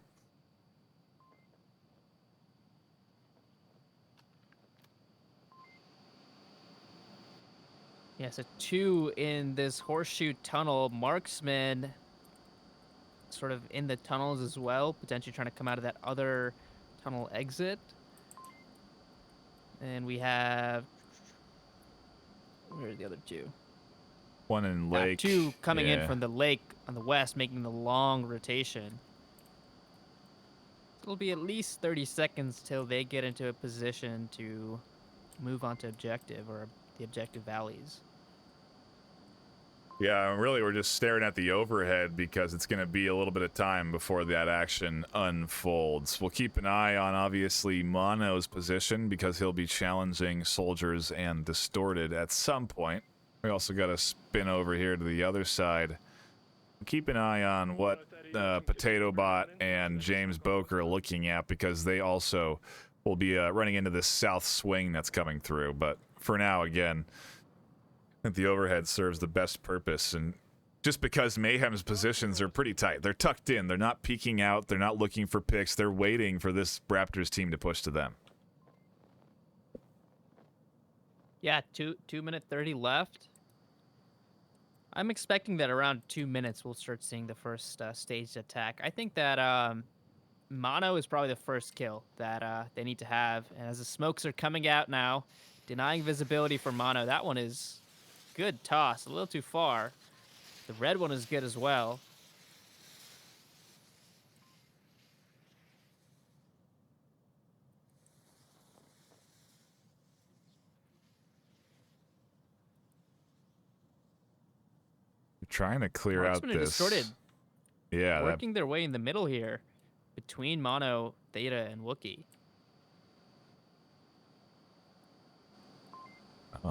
Yeah, so 2 in this horseshoe tunnel. Marksman sort of in the tunnels as well, potentially trying to come out of that other tunnel exit. And we have, where are the other 2? One in lake. 2 coming in from the lake on the west, making the long rotation. It'll be at least 30 seconds till they get into a position to move on to objective, or the objective valleys. Yeah, really, we're just staring at the overhead, because it's going to be a little bit of time before that action unfolds. We'll keep an eye on, obviously, Mono's position, because he'll be challenging Soldiers and Distorted at some point. We also got to spin over here to the other side. Keep an eye on what Potato Bot and James Boker are looking at, because they also will be running into this south swing that's coming through. But for now, again, I think the overhead serves the best purpose, and just because Mayhem's positions are pretty tight. They're tucked in. They're not peeking out. They're not looking for picks. They're waiting for this Raptors team to push to them. Yeah, 2 minute 30 left. I'm expecting that around 2 minutes we'll start seeing the first staged attack. I think that Mono is probably the first kill that they need to have. And as the smokes are coming out now, denying visibility for Mono, that one is good toss, a little too far. The red one is good as well. Trying to clear out Marksmen are this. distorted, Yeah, that, working their way in the middle here between Mono, Theta, and Wookiee.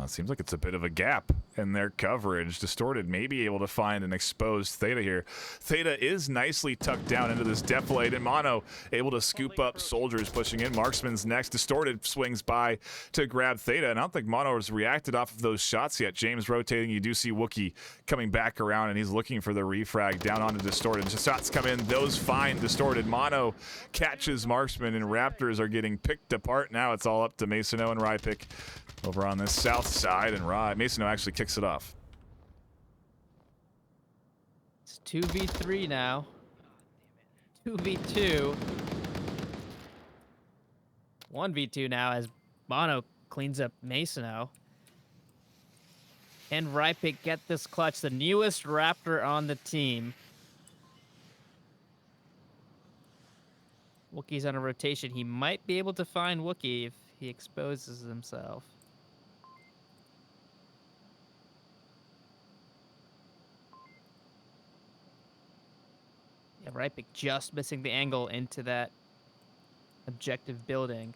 it seems like it's a bit of a gap in their coverage. Distorted may be able to find an exposed Theta here. Theta is nicely tucked down into this defilade, and Mono able to scoop up soldiers pushing in. Marksman's next. Distorted swings by to grab Theta, and I don't think Mono has reacted off of those shots yet. James rotating. You do see Wookiee coming back around, and he's looking for the refrag down onto Distorted. The shots come in. Those find Distorted. Mono catches Marksman, and Raptors are getting picked apart. Now it's all up to Masono and Rypick over on this south side, and Masono actually kicks it off. It's 2v3 now. 2v2. 1v2 now as Mono cleans up Masono. And Rypick get this clutch, the newest Raptor on the team. Wookiee's on a rotation. He might be able to find Wookiee if he exposes himself. Yeah, Rypick just missing the angle into that objective building.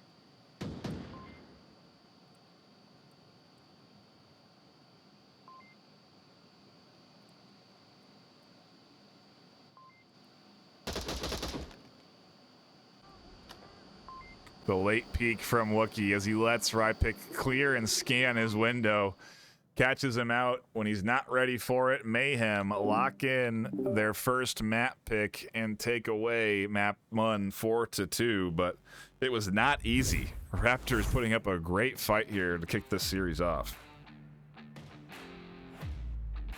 The late peek from Wookiee as he lets Rypick clear and scan his window. Catches him out when he's not ready for it. Mayhem lock in their first map pick and take away map 1 4-2, but it was not easy. Raptors putting up a great fight here to kick this series off.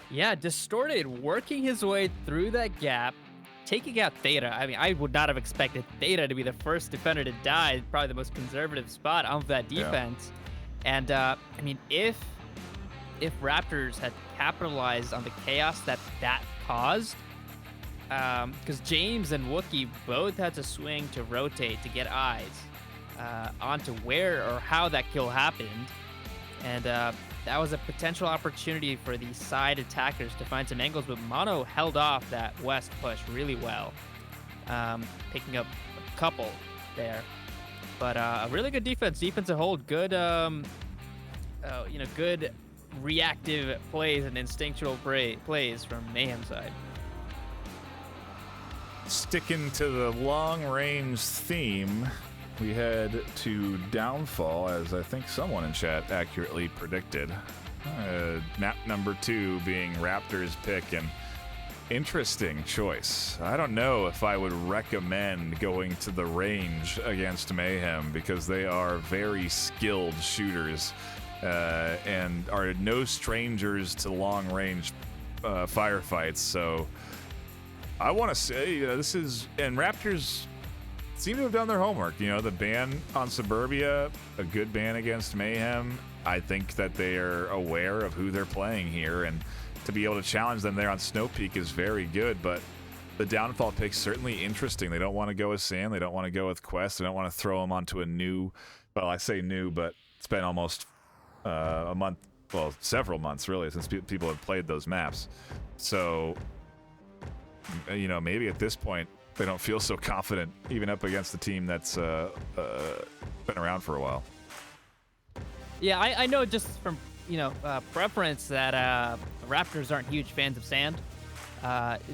Yeah, Distorted working his way through that gap, taking out Theta. I mean, I would not have expected Theta to be the first defender to die, probably the most conservative spot of that defense. Yeah. And, I mean, if Raptors had capitalized on the chaos that caused, because James and Wookiee both had to swing to rotate to get eyes onto where or how that kill happened. And that was a potential opportunity for the side attackers to find some angles, but Mono held off that west push really well, picking up a couple there. But a really good defense to hold. Good, good reactive plays and instinctual plays from Mayhem's side. Sticking to the long-range theme, we head to Downfall, as I think someone in chat accurately predicted. Map number 2 being Raptors pick, and interesting choice. I don't know if I would recommend going to the range against Mayhem because they are very skilled shooters and are no strangers to long-range firefights. So I want to say, this is, and Raptors seem to have done their homework. The ban on Suburbia, a good ban against Mayhem. I think that they are aware of who they're playing here, and to be able to challenge them there on Snow Peak is very good. But the Downfall pick's certainly interesting. They don't want to go with Sand. They don't want to go with Quest. They don't want to throw them onto a new, well, I say new, but it's been almost a month, well, several months really, since people have played those maps. So, maybe at this point, they don't feel so confident even up against the team that's been around for a while. Yeah, I know just from preference that Raptors aren't huge fans of Sand.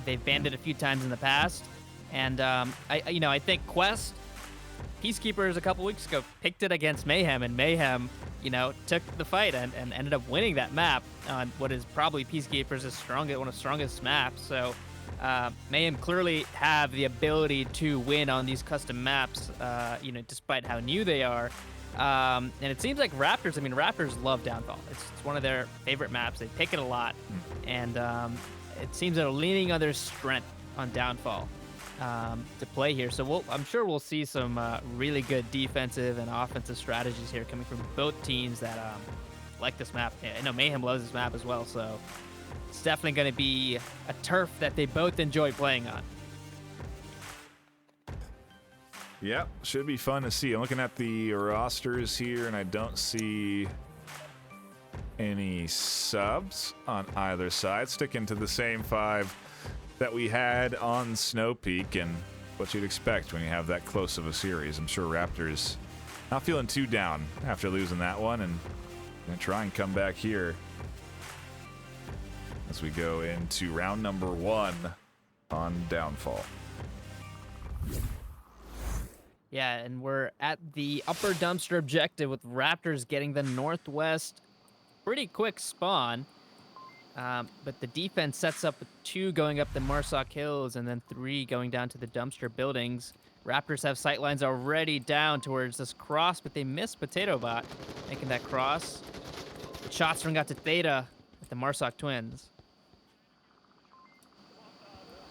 They've banned it a few times in the past, and I think Quest Peacekeepers a couple weeks ago picked it against Mayhem, and Mayhem you know, took the fight and ended up winning that map on what is probably Peacekeeper's strongest, one of the strongest maps. So Mayhem clearly have the ability to win on these custom maps, you know, despite how new they are. And it seems like Raptors, I mean, Raptors love Downfall. It's one of their favorite maps. They pick it a lot. And it seems they're leaning on their strength on Downfall to play here. So I'm sure we'll see some really good defensive and offensive strategies here coming from both teams that like this map. I know Mayhem loves this map as well, so it's definitely going to be a turf that they both enjoy playing on. Yep, should be fun to see. I'm looking at the rosters here, and I don't see any subs on either side. Sticking to the same 5 that we had on Snow Peak, and what you'd expect when you have that close of a series. I'm sure Raptors not feeling too down after losing that one, and gonna try and come back here as we go into round number 1 on Downfall. Yeah, and we're at the upper dumpster objective with Raptors getting the northwest pretty quick spawn. But the defense sets up with 2 going up the Marsoc Hills and then 3 going down to the dumpster buildings. Raptors have sightlines already down towards this cross, but they missed Potato Bot making that cross. Shots from got to Theta with the Marsoc twins.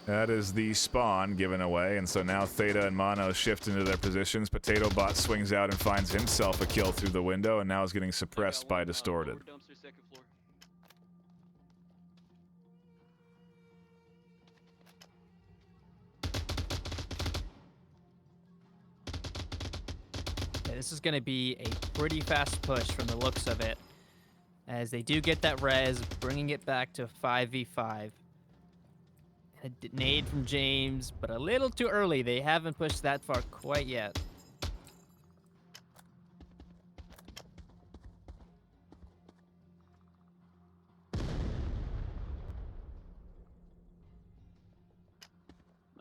That is the spawn given away, and so now Theta and Mono shift into their positions. Potato Bot swings out and finds himself a kill through the window, and now is getting suppressed by Distorted. Yeah, this is going to be a pretty fast push from the looks of it, as they do get that res, bringing it back to 5v5. A nade from James, but a little too early. They haven't pushed that far quite yet.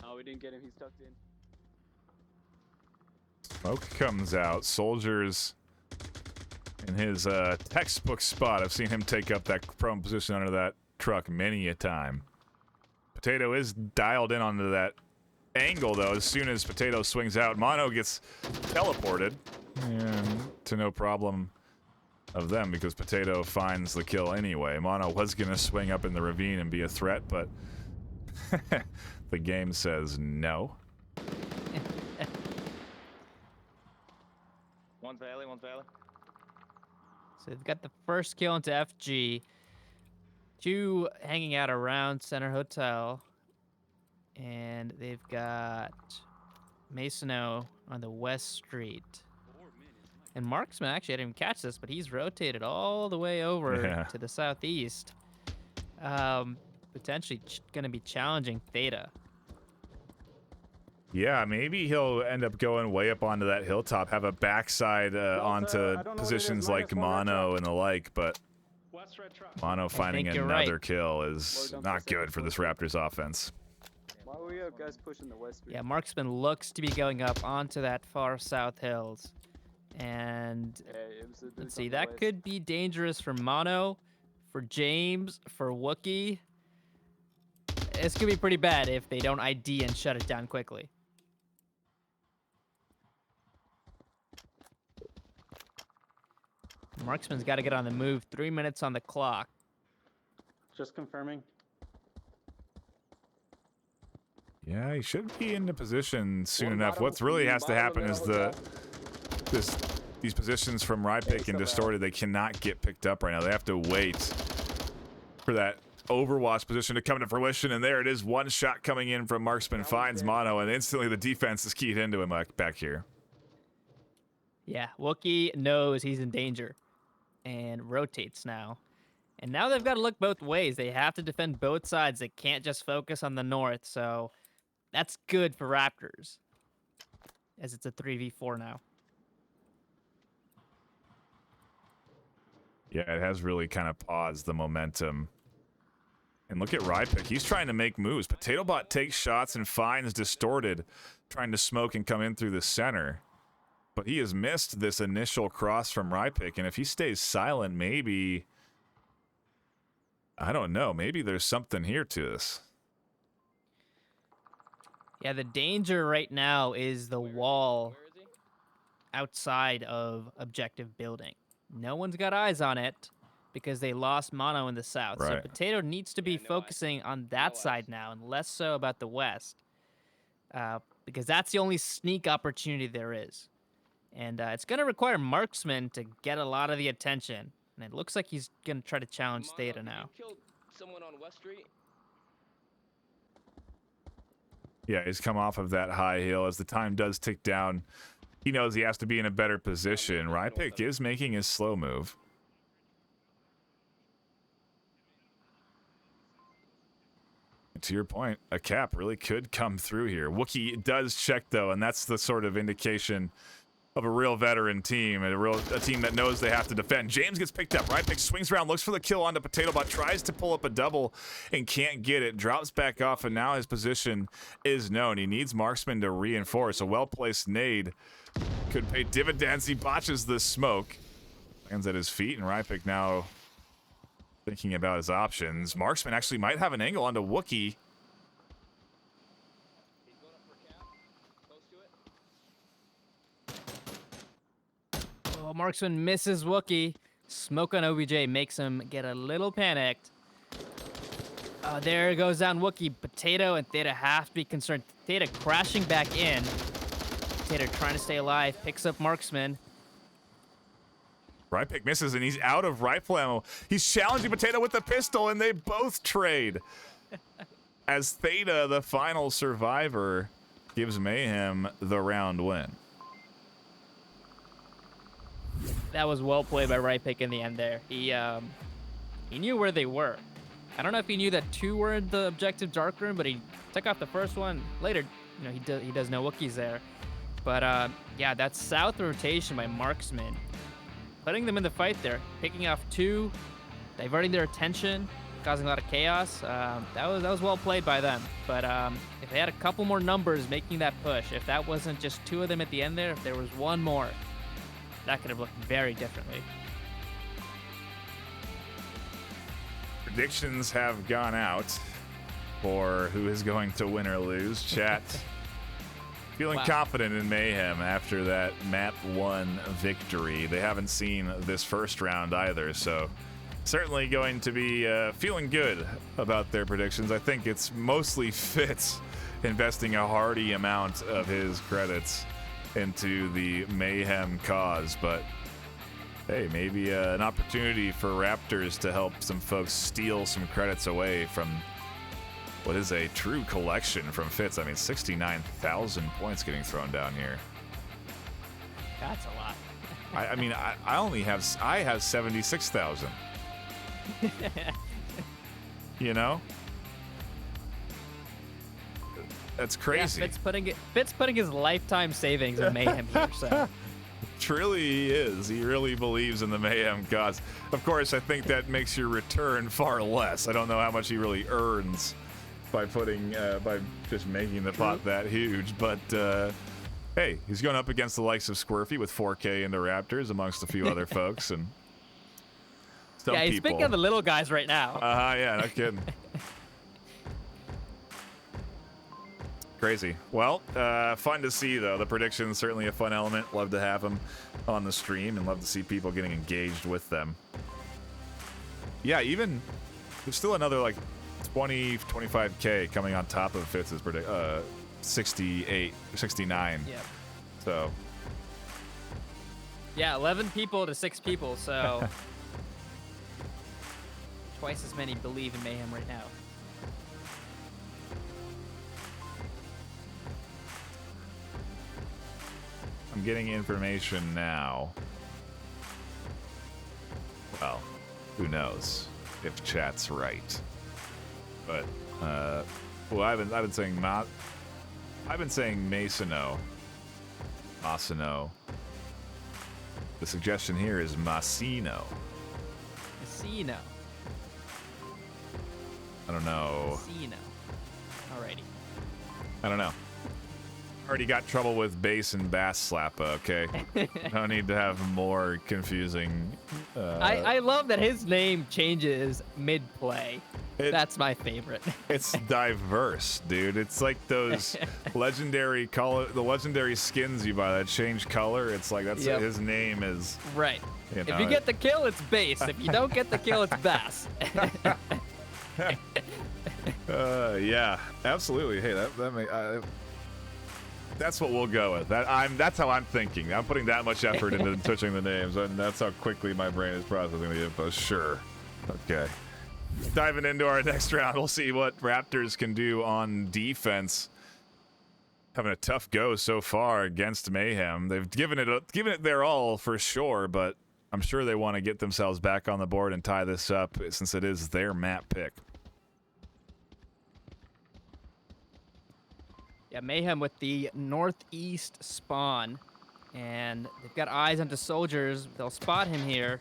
No, we didn't get him. He's tucked in. Smoke comes out. Soldiers in his textbook spot. I've seen him take up that prone position under that truck many a time. Potato is dialed in onto that angle, though. As soon as Potato swings out, Mono gets teleported. And to no problem of them, because Potato finds the kill anyway. Mono was going to swing up in the ravine and be a threat, but the game says no. One's valley, one's valley. So they've got the first kill into FG. 2 hanging out around Center Hotel. And they've got Masono on the West Street. And Marksman, actually, I didn't even catch this, but he's rotated all the way over to the southeast. Potentially going to be challenging Theta. Yeah, maybe he'll end up going way up onto that hilltop, have a backside onto positions like Mono and the like, but Mono finding another kill is not good for this Raptors offense. Why were we up, guys, pushing the west? Yeah, Marksman looks to be going up onto that far south hills. And let's see, that could be dangerous for Mono, for James, for Wookie. This could be pretty bad if they don't ID and shut it down quickly. Marksman's got to get on the move. 3 minutes on the clock. Just confirming. Yeah, he should be into position soon enough. What really has to happen is these positions from Rypick and Distorted, they cannot get picked up right now. They have to wait for that Overwatch position to come to fruition, and there it is. One shot coming in from Marksman, finds Mono, and instantly the defense is keyed into him back here. Yeah, Wookie knows he's in danger and rotates now. And now they've got to look both ways. They have to defend both sides. They can't just focus on the north, so that's good for Raptors, as it's a 3v4 now. Yeah, it has really kind of paused the momentum. And look at Rypick. He's trying to make moves. Potato Bot takes shots and finds Distorted, trying to smoke and come in through the center. but he has missed this initial cross from Rypick, and if he stays silent, maybe, I don't know, maybe there's something here to this. Yeah, the danger right now is the wall Where is he? outside of objective building. No one's got eyes on it because they lost mono in the south. So Right. Potato needs to be Yeah, no eyes. focusing on that No side eyes. now and less so about the west, because that's the only sneak opportunity there is. And it's going to require Marksman to get a lot of the attention. And it looks like he's going to try to challenge Mono, Theta did now. you kill someone on West Street? Yeah, he's come off of that high hill. As the time does tick down, he knows he has to be in a better position. Rypick is making his slow move. To your point, a cap really could come through here. Wookie does check, though, and that's the sort of indication of a real veteran team, and a team that knows they have to defend. James gets picked up. Rypick swings around, looks for the kill onto Potato Bot, tries to pull up a double and can't get it. Drops back off, and now his position is known. He needs Marksman to reinforce. A well-placed nade could pay dividends. He botches the smoke. Lands at his feet, and Rypick now thinking about his options. Marksman actually might have an angle onto Wookie. He's going up for cap. Close to it. Oh, Marksman misses Wookie. Smoke on OBJ makes him get a little panicked. There goes down Wookie. Potato and Theta have to be concerned. Theta crashing back in. Potato trying to stay alive. Picks up Marksman. Rypick misses, and he's out of rifle ammo. He's challenging Potato with the pistol, and they both trade. As Theta, the final survivor, gives Mayhem the round win. That was well played by Rypick in the end there. He knew where they were. I don't know if he knew that two were in the objective dark room, but he took off the first one. Later, you know, he does know Wookiees there. But yeah, that south rotation by Marksman, putting them in the fight there, picking off two, diverting their attention, causing a lot of chaos. That was well played by them. But if they had a couple more numbers making that push, if that wasn't just two of them at the end there, if there was one more, that could have looked very differently. Predictions have gone out for who is going to win or lose. Chat feeling Wow. confident in Mayhem after that map 1 victory. They haven't seen this first round either, so certainly going to be feeling good about their predictions. I think it's mostly Fitz investing a hearty amount of his credits into the Mayhem cause, but hey, maybe an opportunity for Raptors to help some folks steal some credits away from what is a true collection from Fitz. I mean, 69,000 points getting thrown down here. That's a lot. I mean, I have 76,000. You know? That's crazy. Yeah, Fitz putting his lifetime savings in Mayhem here, so. Truly he is. He really believes in the Mayhem cause. Of course, I think that makes your return far less. I don't know how much he really earns by by just making the pot that huge, but hey, he's going up against the likes of Squirfy with 4K into Raptors amongst a few other folks, and some Yeah, he's people. picking on the little guys right now. Yeah, no kidding. Crazy. Well, fun to see, though. The predictions, certainly a fun element. Love to have them on the stream and love to see people getting engaged with them. Yeah, even there's still another like 20, 25K coming on top of Fitz's 68, 69. Yeah. So, Yeah, 11 people to 6 people, so twice as many believe in Mayhem right now. I'm getting information now. Well, who knows if chat's right. But well, I've been saying Masono. Masino. The suggestion here is Masino. Casino. I don't know. Casino. Alrighty. I don't know. Already got trouble with bass and bass slappa, okay? No need to have more confusing. I love that his name changes mid-play. That's my favorite. It's diverse, dude. It's like those legendary the legendary skins you buy that change color. It's like that's his name is. Right. You know, if you get the kill, it's bass. If you don't get the kill, it's bass. Yeah, absolutely. Hey, that's what we'll go with. That's how I'm thinking. I'm putting that much effort into switching the names, and that's how quickly my brain is processing the info. Sure. Okay. Diving into our next round, we'll see what Raptors can do on defense. Having a tough go so far against Mayhem. They've given it their all for sure, but I'm sure they want to get themselves back on the board and tie this up since it is their map pick. Yeah, Mayhem with the northeast spawn, and they've got eyes onto soldiers. They'll spot him here.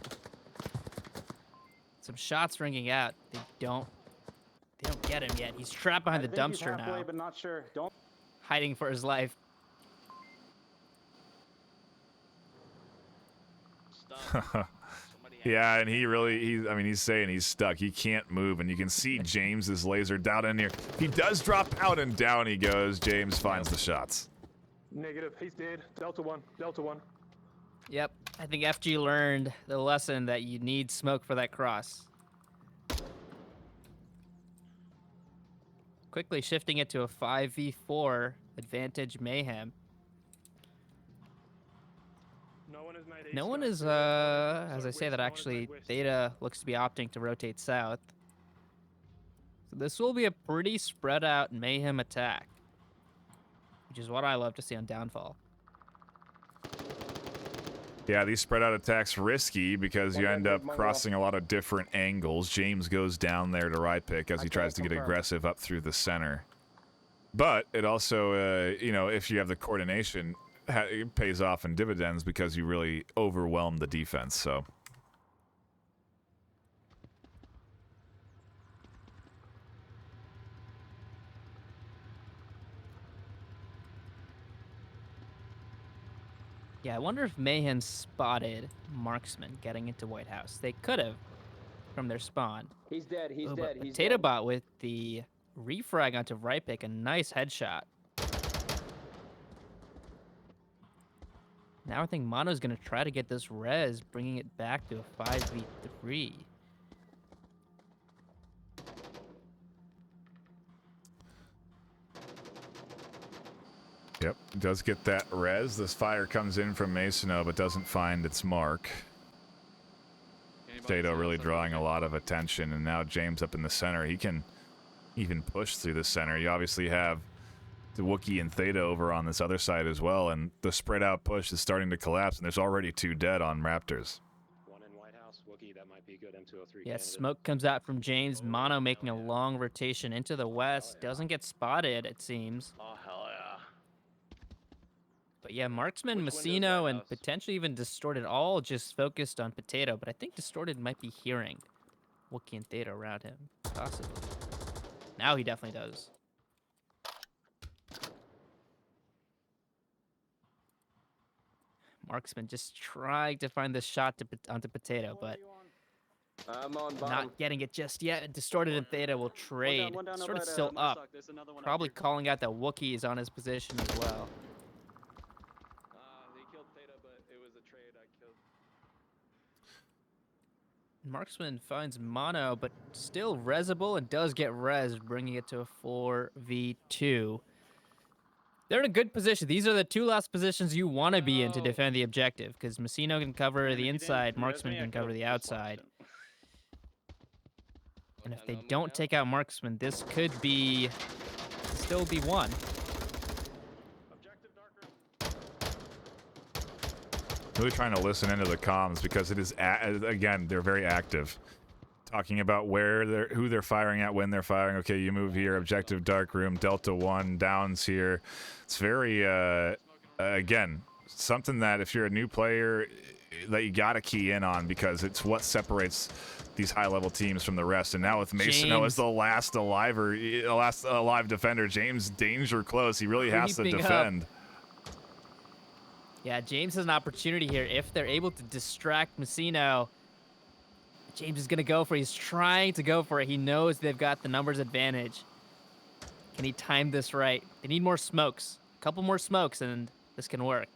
Some shots ringing out. They don't get him yet. He's trapped behind the dumpster now, but not sure. hiding for his life. Yeah, and he's saying he's stuck. He can't move, and you can see James's laser down in here. He does drop out, and down he goes. James finds the shots. Negative. He's dead. Delta 1. Delta 1. Yep, I think FG learned the lesson that you need smoke for that cross. Quickly shifting it to a 5v4 advantage Mayhem. No one is, as I say that, actually, Theta looks to be opting to rotate south. So this will be a pretty spread out Mayhem attack, which is what I love to see on Downfall. Yeah, these spread out attacks risky because you end up crossing a lot of different angles. James goes down there to right pick as he tries to get aggressive up through the center. But it also, you know, if you have the coordination, it pays off in dividends because you really overwhelm the defense. So. Yeah, I wonder if Mayhem spotted Marksman getting into White House. They could have from their spawn. He's dead. He's Ooh, dead. but He's Potato dead. Bot with the refrag onto right pick, a nice headshot. Now I think Mono's going to try to get this res, bringing it back to a 5v3. Yep, does get that res. This fire comes in from Masono, but doesn't find its mark. Tato really drawing a lot of attention, and now James up in the center. He can even push through the center. You obviously have the Wookiee and Theta over on this other side as well, and the spread out push is starting to collapse, and there's already 2 dead on Raptors. One in White House. Wookiee, that might be a good M203 Yeah, candidate. smoke comes out from James. Mono making a long rotation into the west. Doesn't get spotted, it seems. Oh, hell yeah. But yeah, Marksman, Which window's Messino, White and House? potentially even Distorted all just focused on Potato, but I think Distorted might be hearing Wookiee and Theta around him, possibly. Now he definitely does. Marksman just trying to find the shot onto Potato, but I'm on bottom. not getting it just yet. And Distorted and Theta will trade. one down Distorted's over at, still Mossack. up, There's another one out probably here. calling out that Wookiee is on his position as well. They killed Theta, but it was a trade. I killed. Marksman finds Mono, but still resable and does get res, bringing it to a 4v2. They're in a good position. These are the 2 last positions you want to be in to defend the objective, because Messino can cover the inside, Marksman can cover the outside. And if they don't take out Marksman, this could be still be won. Objective dark room. Really trying to listen into the comms because it is, again, they're very active. Talking about who they're firing at, when they're firing. Okay, you move here, objective dark room, Delta 1, downs here. It's very, again, something that if you're a new player that you got to key in on because it's what separates these high-level teams from the rest. And now with Mason as the last alive defender, James danger close. He really has to Creeping defend. up. Yeah, James has an opportunity here if they're able to distract Messino. James is going to go for it. He's trying to go for it. He knows they've got the numbers advantage. Can he time this right? They need more smokes. A couple more smokes, and this can work.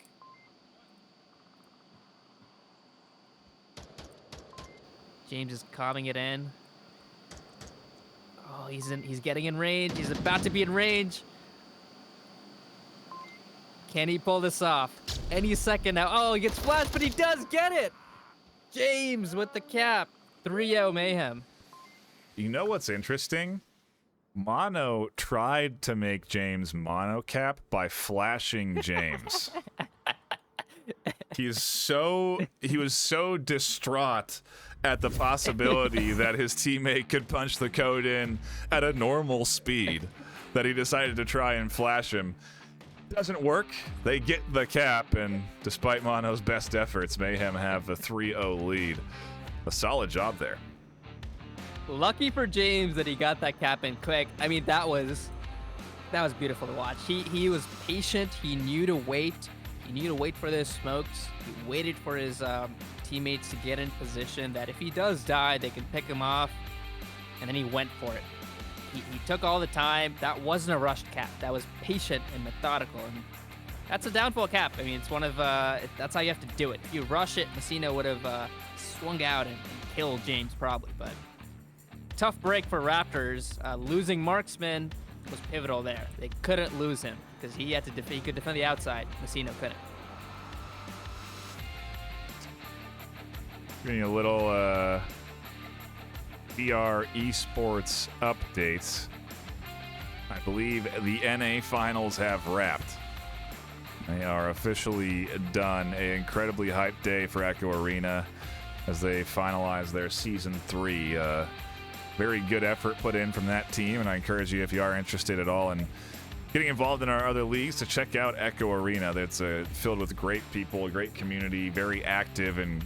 James is calming it in. Oh, he's getting in range. He's about to be in range. Can he pull this off? Any second now. Oh, he gets flashed, but he does get it. James with the cap. 3-0 Mayhem. You know what's interesting? Mono tried to make James monocap by flashing James. He was so distraught at the possibility that his teammate could punch the code in at a normal speed that he decided to try and flash him. Doesn't work. They get the cap, and despite Mono's best efforts, Mayhem have the 3-0 lead. A solid job there. Lucky for James that he got that cap in quick. I mean, that was beautiful to watch. He was patient. He knew to wait. He knew to wait for those smokes. He waited for his teammates to get in position that if he does die, they can pick him off. And then he went for it. He took all the time. That wasn't a rushed cap. That was patient and methodical. And that's a downfall cap. I mean, it's one of that's how you have to do it. If you rush it, Messino would have swung out and killed James probably. But tough break for Raptors. Losing Marksman was pivotal there. They couldn't lose him because he had to he could defend the outside. Messino couldn't. Getting a little VR esports updates. I believe the NA finals have wrapped. They are officially done. An incredibly hyped day for Echo Arena as they finalize their Season 3. Very good effort put in from that team, and I encourage you, if you are interested at all in getting involved in our other leagues, to check out Echo Arena. That's filled with great people, a great community, very active and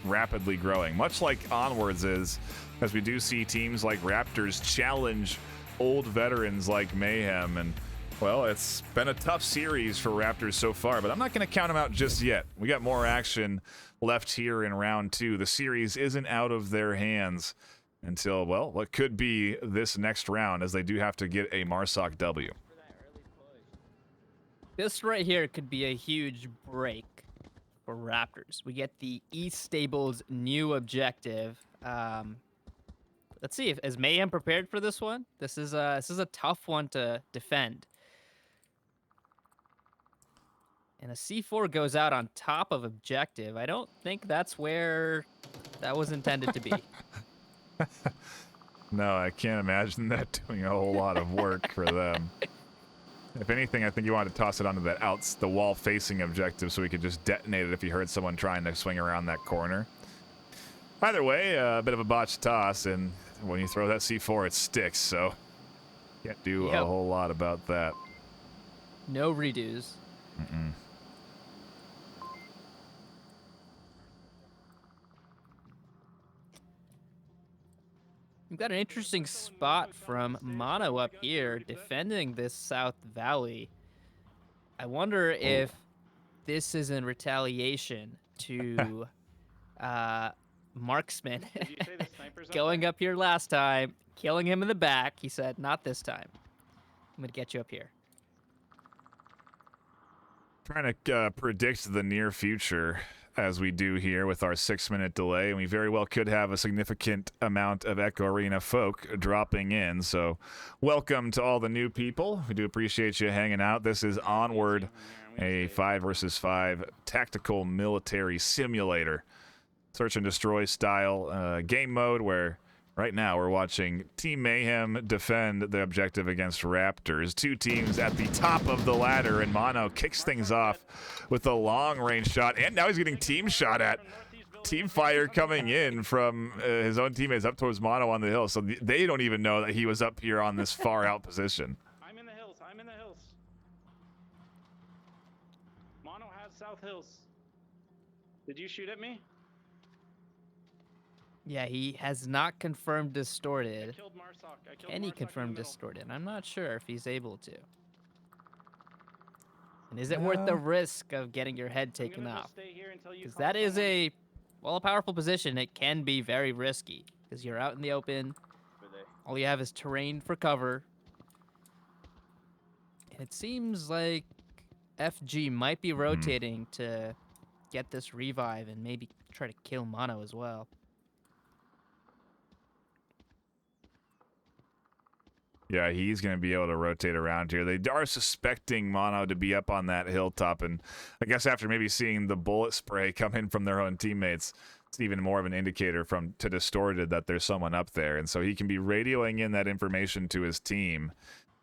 rapidly growing, much like Onwards is, as we do see teams like Raptors challenge old veterans like Mayhem. And well, it's been a tough series for Raptors so far, but I'm not going to count them out just yet. We got more action left here in round 2. The series isn't out of their hands until, well, what could be this next round, as they do have to get a Marsoc W. This right here could be a huge break for Raptors. We get the East Stable's new objective. Let's see, is Mayhem prepared for this one? This is a tough one to defend. And a C4 goes out on top of objective. I don't think that's where that was intended to be. No, I can't imagine that doing a whole lot of work for them. If anything, I think you want to toss it onto the wall-facing objective so we could just detonate it if you heard someone trying to swing around that corner. Either way, a bit of a botched toss, and when you throw that C4, it sticks, so can't do a whole lot about that. No redos. Mm-mm. We've got an interesting spot from Mono up here defending this South Valley. I wonder if this is in retaliation to Marksman Did you say the sniper's going up here last time, killing him in the back. He said, not this time. I'm going to get you up here. Trying to predict the near future, as we do here with our 6-minute delay, and we very well could have a significant amount of Echo Arena folk dropping in. So welcome to all the new people. We do appreciate you hanging out. This is Onward, a 5 versus 5 tactical military simulator, search and destroy style game mode, where right now we're watching Team Mayhem defend the objective against Raptors. Two teams at the top of the ladder, and Mono kicks things off with a long-range shot, and now he's getting team shot at. Team fire coming in from his own teammates up towards Mono on the hill, so they don't even know that he was up here on this far-out position. I'm in the hills. I'm in the hills. Mono has South Hills. Did you shoot at me? Yeah, he has not confirmed I distorted. killed Marsoc. I killed Can he Marsoc in the confirm middle. distorted? I'm not sure if he's able to. And is it worth the risk of getting your head I'm taken gonna off? just stay here until you Because call that is someone. a, well, a powerful position. It can be very risky because you're out in the open. Were they? All you have is terrain for cover. And it seems like FG might be rotating to get this revive and maybe try to kill Mono as well. Yeah, he's going to be able to rotate around here. They are suspecting Mono to be up on that hilltop, and I guess after maybe seeing the bullet spray come in from their own teammates, it's even more of an indicator to Distorted that there's someone up there, and so he can be radioing in that information to his team.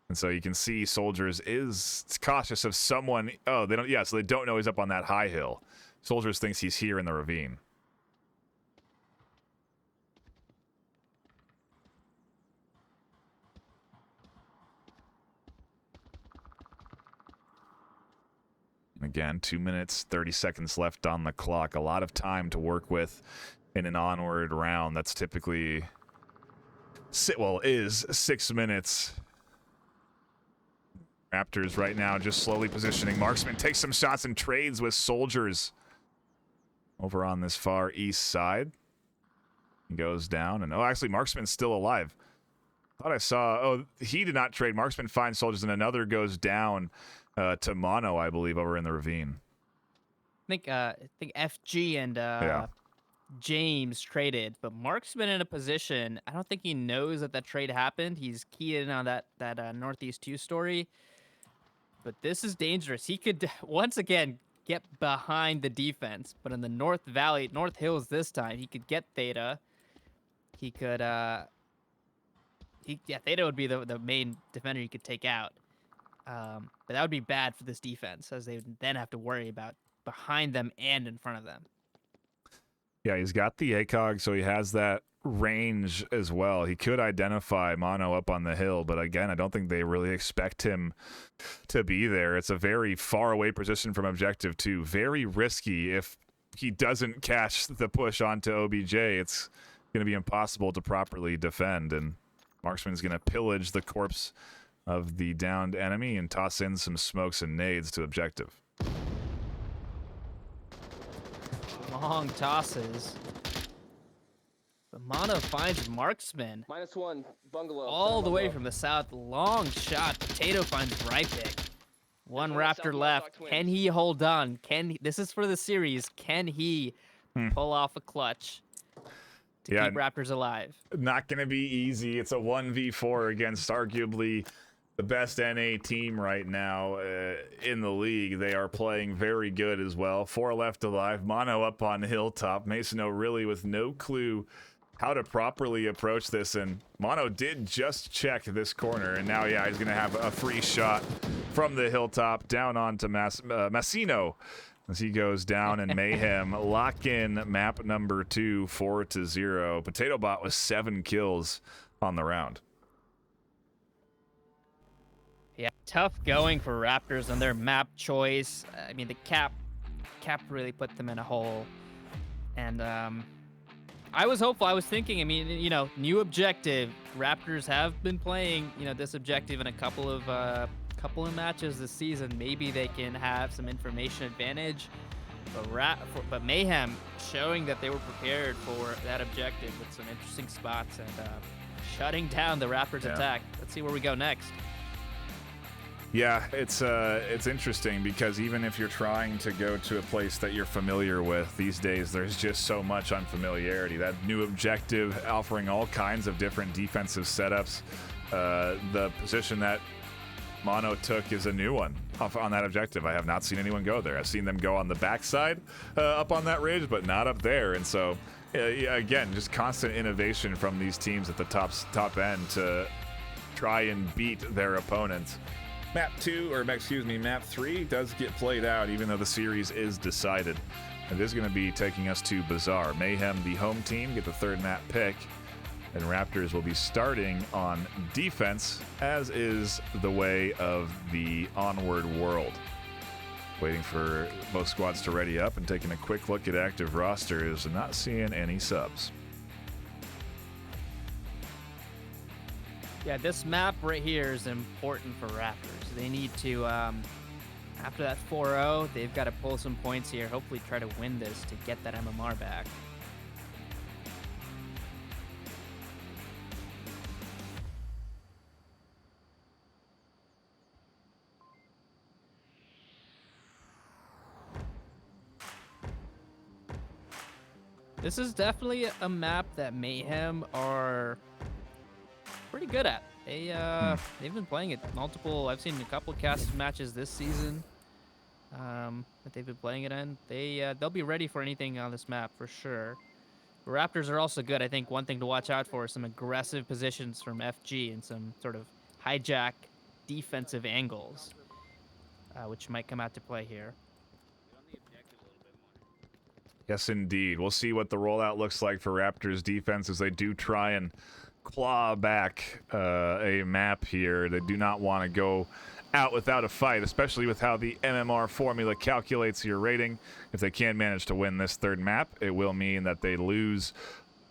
And so you can see Soldiers is cautious of someone. Oh, they don't. Yeah, so they don't know he's up on that high hill. Soldiers thinks he's here in the ravine. Again, 2 minutes, 30 seconds left on the clock. A lot of time to work with in an Onward round. That's typically, is 6 minutes. Raptors right now just slowly positioning. Marksman takes some shots and trades with Soldiers over on this far east side. He goes down, and actually Marksman's still alive. Thought I saw, he did not trade. Marksman finds Soldiers, and another goes down to Mono, I believe, over in the ravine. I think FG and James traded, but Marksman in a position. I don't think he knows that trade happened. He's keyed in on that Northeast 2 story. But this is dangerous. He could once again get behind the defense, but in the North Hills this time, he could get Theta. He could Theta would be the main defender he could take out. But that would be bad for this defense, as they would then have to worry about behind them and in front of them. Yeah, he's got the ACOG, so he has that range as well. He could identify Mono up on the hill, but again, I don't think they really expect him to be there. It's a very far away position from objective 2. Very risky. If he doesn't catch the push onto OBJ, it's going to be impossible to properly defend, and Marksman's going to pillage the corpse of the downed enemy and toss in some smokes and nades to objective. Long tosses. But Mono finds Marksman -1, bungalow. all the way from the south. Long shot. Potato finds Rypick. One That's Raptor South left. Twins. Can he hold on? This is for the series. Can he pull off a clutch to keep Raptors alive? Not going to be easy. It's a 1v4 against arguably the best NA team right now in the league. They are playing very good as well. 4 left alive. Mono up on Hilltop. Masino really with no clue how to properly approach this, and Mono did just check this corner, and now, he's going to have a free shot from the Hilltop down onto Masino as he goes down, and Mayhem lock in map number 2, 4-0. Potato Bot with 7 kills on the round. Yeah, tough going for Raptors on their map choice. I mean, the cap really put them in a hole. And I was hopeful. I was thinking, new objective. Raptors have been playing, this objective in a couple of matches this season. Maybe they can have some information advantage. But Mayhem showing that they were prepared for that objective with some interesting spots and shutting down the Raptors attack. Let's see where we go next. Yeah, it's interesting because even if you're trying to go to a place that you're familiar with, these days there's just so much unfamiliarity. That new objective offering all kinds of different defensive setups. The position that Mono took is a new one on that objective. I have not seen anyone go there. I've seen them go on the backside up on that ridge, but not up there. And so, again, just constant innovation from these teams at the top end to try and beat their opponents. Map 3 does get played out, even though the series is decided. It is going to be taking us to Bazaar. Mayhem, the home team, get the 3rd map pick, and Raptors will be starting on defense, as is the way of the Onward world. Waiting for both squads to ready up and taking a quick look at active rosters and not seeing any subs. Yeah, this map right here is important for Raptors. They need to, after that 4-0, they've got to pull some points here, hopefully try to win this to get that MMR back. This is definitely a map that Mayhem are pretty good at. They've been playing it multiple. I've seen a couple cast matches this season that they've been playing it in. They'll be ready for anything on this map for sure. Raptors are also good. I think one thing to watch out for is some aggressive positions from FG and some sort of hijack defensive angles, which might come out to play here. Yes, indeed. We'll see what the rollout looks like for Raptors defense as they do try and claw back a map here. They do not want to go out without a fight, especially with how the MMR formula calculates your rating. If they can manage to win this third map, it will mean that they lose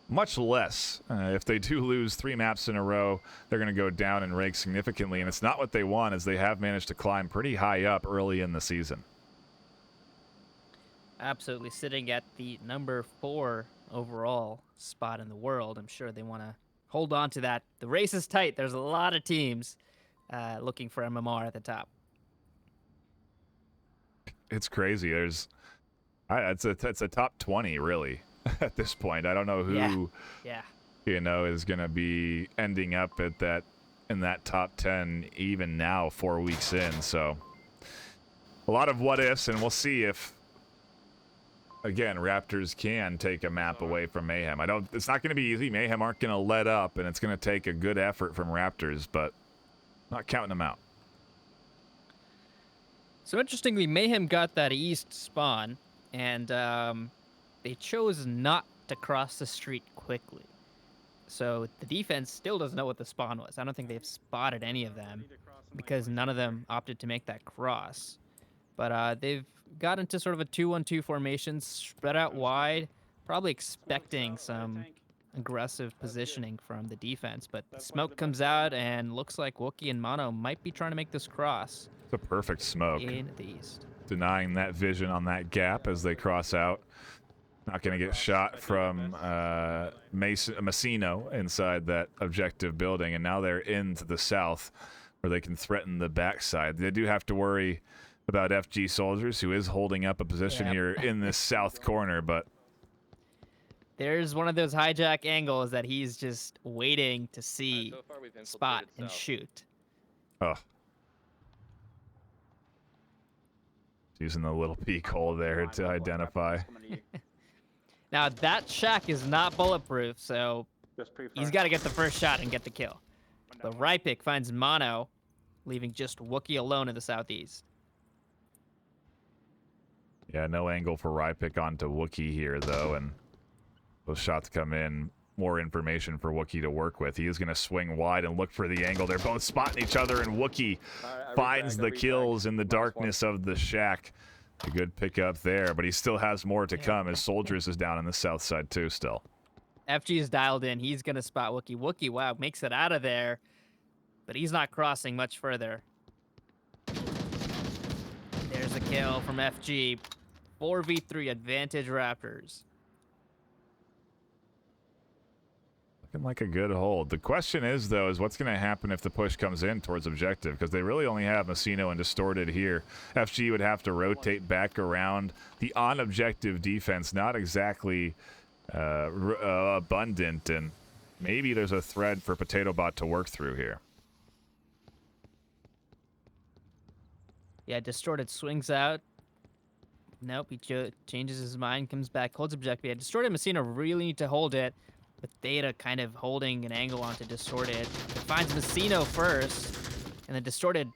much less. If they do lose 3 maps in a row, they're going to go down in rank significantly, and it's not what they want, as they have managed to climb pretty high up early in the season. Absolutely, sitting at the number 4 overall spot in the world. I'm sure they want to hold on to that. The race is tight. There's a lot of teams looking for MMR at the top. It's crazy. It's a top 20 really at this point. I don't know who is going to be ending up at in that top 10 even now 4 weeks in. So a lot of what ifs, and we'll see if, again, Raptors can take a map away from Mayhem. It's not going to be easy. Mayhem aren't going to let up, and it's going to take a good effort from Raptors, but not counting them out. So interestingly, Mayhem got that east spawn, and they chose not to cross the street quickly. So the defense still doesn't know what the spawn was. I don't think they've spotted any of them because none of them opted to make that cross. But they've got into sort of a 2-1-2 formation, spread out wide, probably expecting some aggressive positioning from the defense. But the smoke comes out, and looks like Wookie and Mono might be trying to make this cross. It's a perfect smoke. In the east. Denying that vision on that gap as they cross out. Not going to get shot from Messino inside that objective building, and now they're into the south where they can threaten the backside. They do have to worry about FG Soldiers, who is holding up a position here in this south corner, but there's one of those hijack angles that he's just waiting to see, spot, and shoot. Oh. Using the little peek hole there to identify. Now, that shack is not bulletproof, so he's got to get the first shot and get the kill. But Rypik finds Mono, leaving just Wookie alone in the southeast. Yeah, no angle for Rypik onto Wookie here, though, and those shots come in. More information for Wookie to work with. He is going to swing wide and look for the angle. They're both spotting each other, and Wookie finds the kills in the darkness of the shack. A good pickup there, but he still has more to come as Soldiers is down on the south side too still. FG is dialed in. He's going to spot Wookie. Wookie, wow, makes it out of there, but he's not crossing much further. There's a kill from FG. 4v3 advantage Raptors. Looking like a good hold. The question is, though, is what's going to happen if the push comes in towards objective? Because they really only have Messino and Distorted here. FG would have to rotate back around. The on-objective defense, not exactly abundant, and maybe there's a thread for PotatoBot to work through here. Yeah, Distorted swings out. Nope, he changes his mind, comes back, holds objective. Yeah, Distorted and Messino really need to hold it, with Theta kind of holding an angle onto Distorted. It finds Messino first, and then Distorted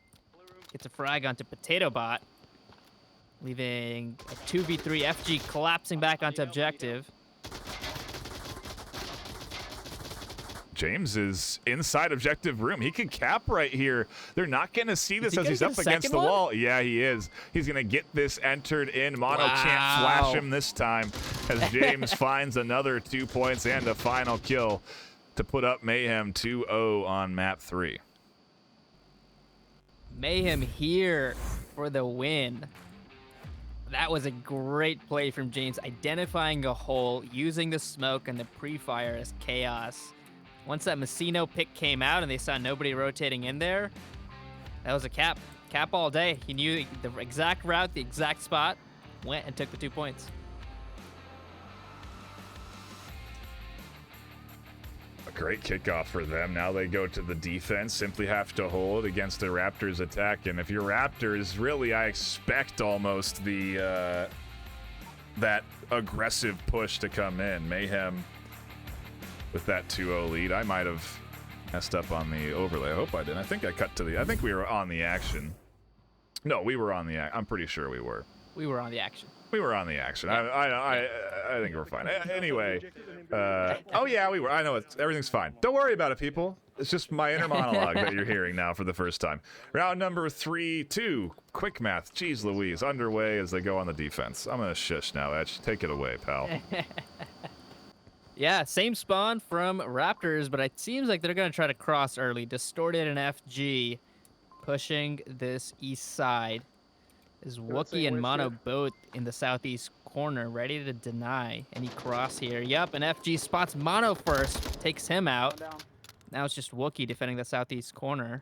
gets a frag onto PotatoBot, leaving a 2v3 FG collapsing back onto objective. James is inside objective room. He can cap right here. They're not going to see this as he's up against the wall. Yeah, he is. He's going to get this entered in. Mono can't flash him this time as James finds another 2 points and a final kill. to put up Mayhem 2-0 on map 3. Mayhem here for the win. That was a great play from James, identifying a hole, using the smoke and the pre-fire as chaos. Once that Messino pick came out and they saw nobody rotating in there, that was a cap. Cap all day. He knew the exact route, the exact spot, went and took the 2 points. A great kickoff for them. Now they go to the defense, simply have to hold against the Raptors attack. And if you're Raptors, really, I expect almost the that aggressive push to come in. Mayhem with that 2-0 lead. I might have messed up on the overlay. I hope I didn't. I think I cut to the... I think we were on the action. No, we were on the... I'm pretty sure we were. We were on the action. We were on the action. I think we're fine. Anyway, oh yeah, we were. I know everything's fine. Don't worry about it, people. It's just my inner monologue that you're hearing now for the first time. Round number 3-2. Quick math. Jeez Louise. Underway as they go on the defense. I'm gonna shush now, Etch. Take it away, pal. Yeah, same spawn from Raptors, but it seems like they're gonna try to cross early. Distorted and FG pushing this east side. Is Wookie and Mono both in the southeast corner, ready to deny any cross here. Yup, and FG spots Mono first, takes him out. Now it's just Wookie defending the southeast corner.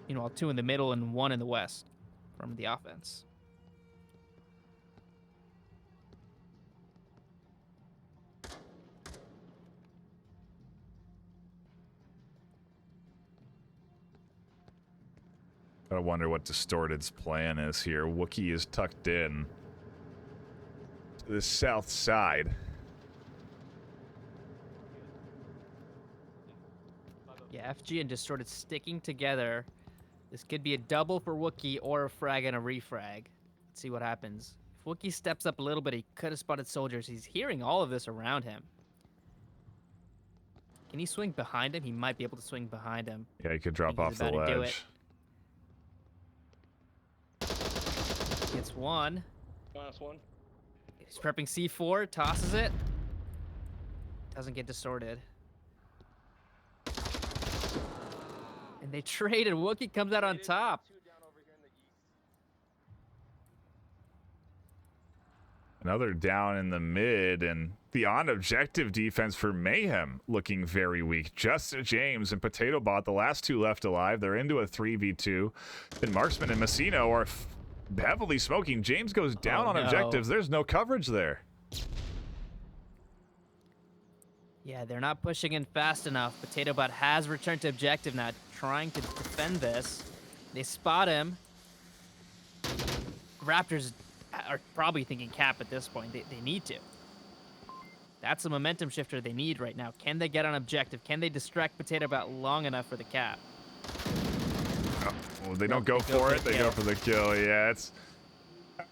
Meanwhile, 2 in the middle and 1 in the west from the offense. I wonder what Distorted's plan is here. Wookie is tucked in to the south side. Yeah, FG and Distorted sticking together. This could be a double for Wookie or a frag and a refrag. Let's see what happens. If Wookie steps up a little bit, he could have spotted soldiers. He's hearing all of this around him. Can he swing behind him? He might be able to swing behind him. Yeah, he could drop off the ledge. Gets one. Last one. He's prepping C4, tosses it. Doesn't get distorted. And they trade, and Wookie comes out on top. Another down in the mid, and the on-objective defense for Mayhem looking very weak. Just James and Potato Bot, the last 2 left alive. They're into a 3v2. And Marksman and Messino are heavily smoking. James goes down on objectives. There's no coverage there. Yeah, they're not pushing in fast enough. Potato Bot has returned to objective now, trying to defend this. They spot him. Raptors are probably thinking cap at this point. They need to. That's a momentum shifter they need right now. Can they get on objective? Can they distract Potato Bot long enough for the cap? Well, they don't go for it. They go for the kill. Yeah, it's...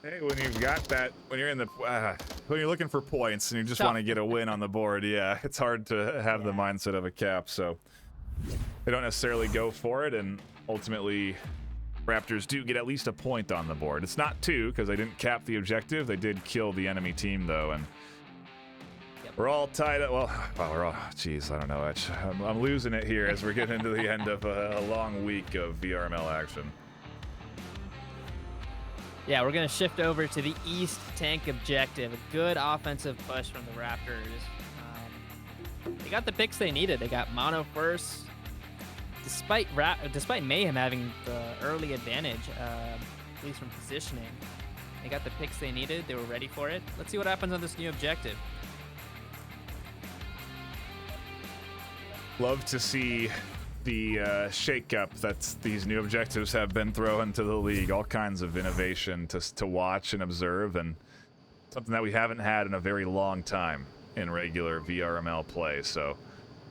Hey, when you've got that, when you're in the, when you're looking for points and you just want to get a win on the board, yeah, it's hard to have the mindset of a cap. So they don't necessarily go for it, and ultimately, Raptors do get at least a point on the board. It's not 2 because they didn't cap the objective. They did kill the enemy team though, and we're all tied up. Well, we're all. Jeez, I don't know. I'm losing it here as we're getting into the end of a long week of VRML action. Yeah, we're going to shift over to the East tank objective. A good offensive push from the Raptors. They got the picks they needed. They got Mono first. Despite Mayhem having the early advantage, at least from positioning, they got the picks they needed. They were ready for it. Let's see what happens on this new objective. Love to see the shake-up that these new objectives have been thrown to the league. All kinds of innovation to watch and observe, and something that we haven't had in a very long time in regular VRML play. So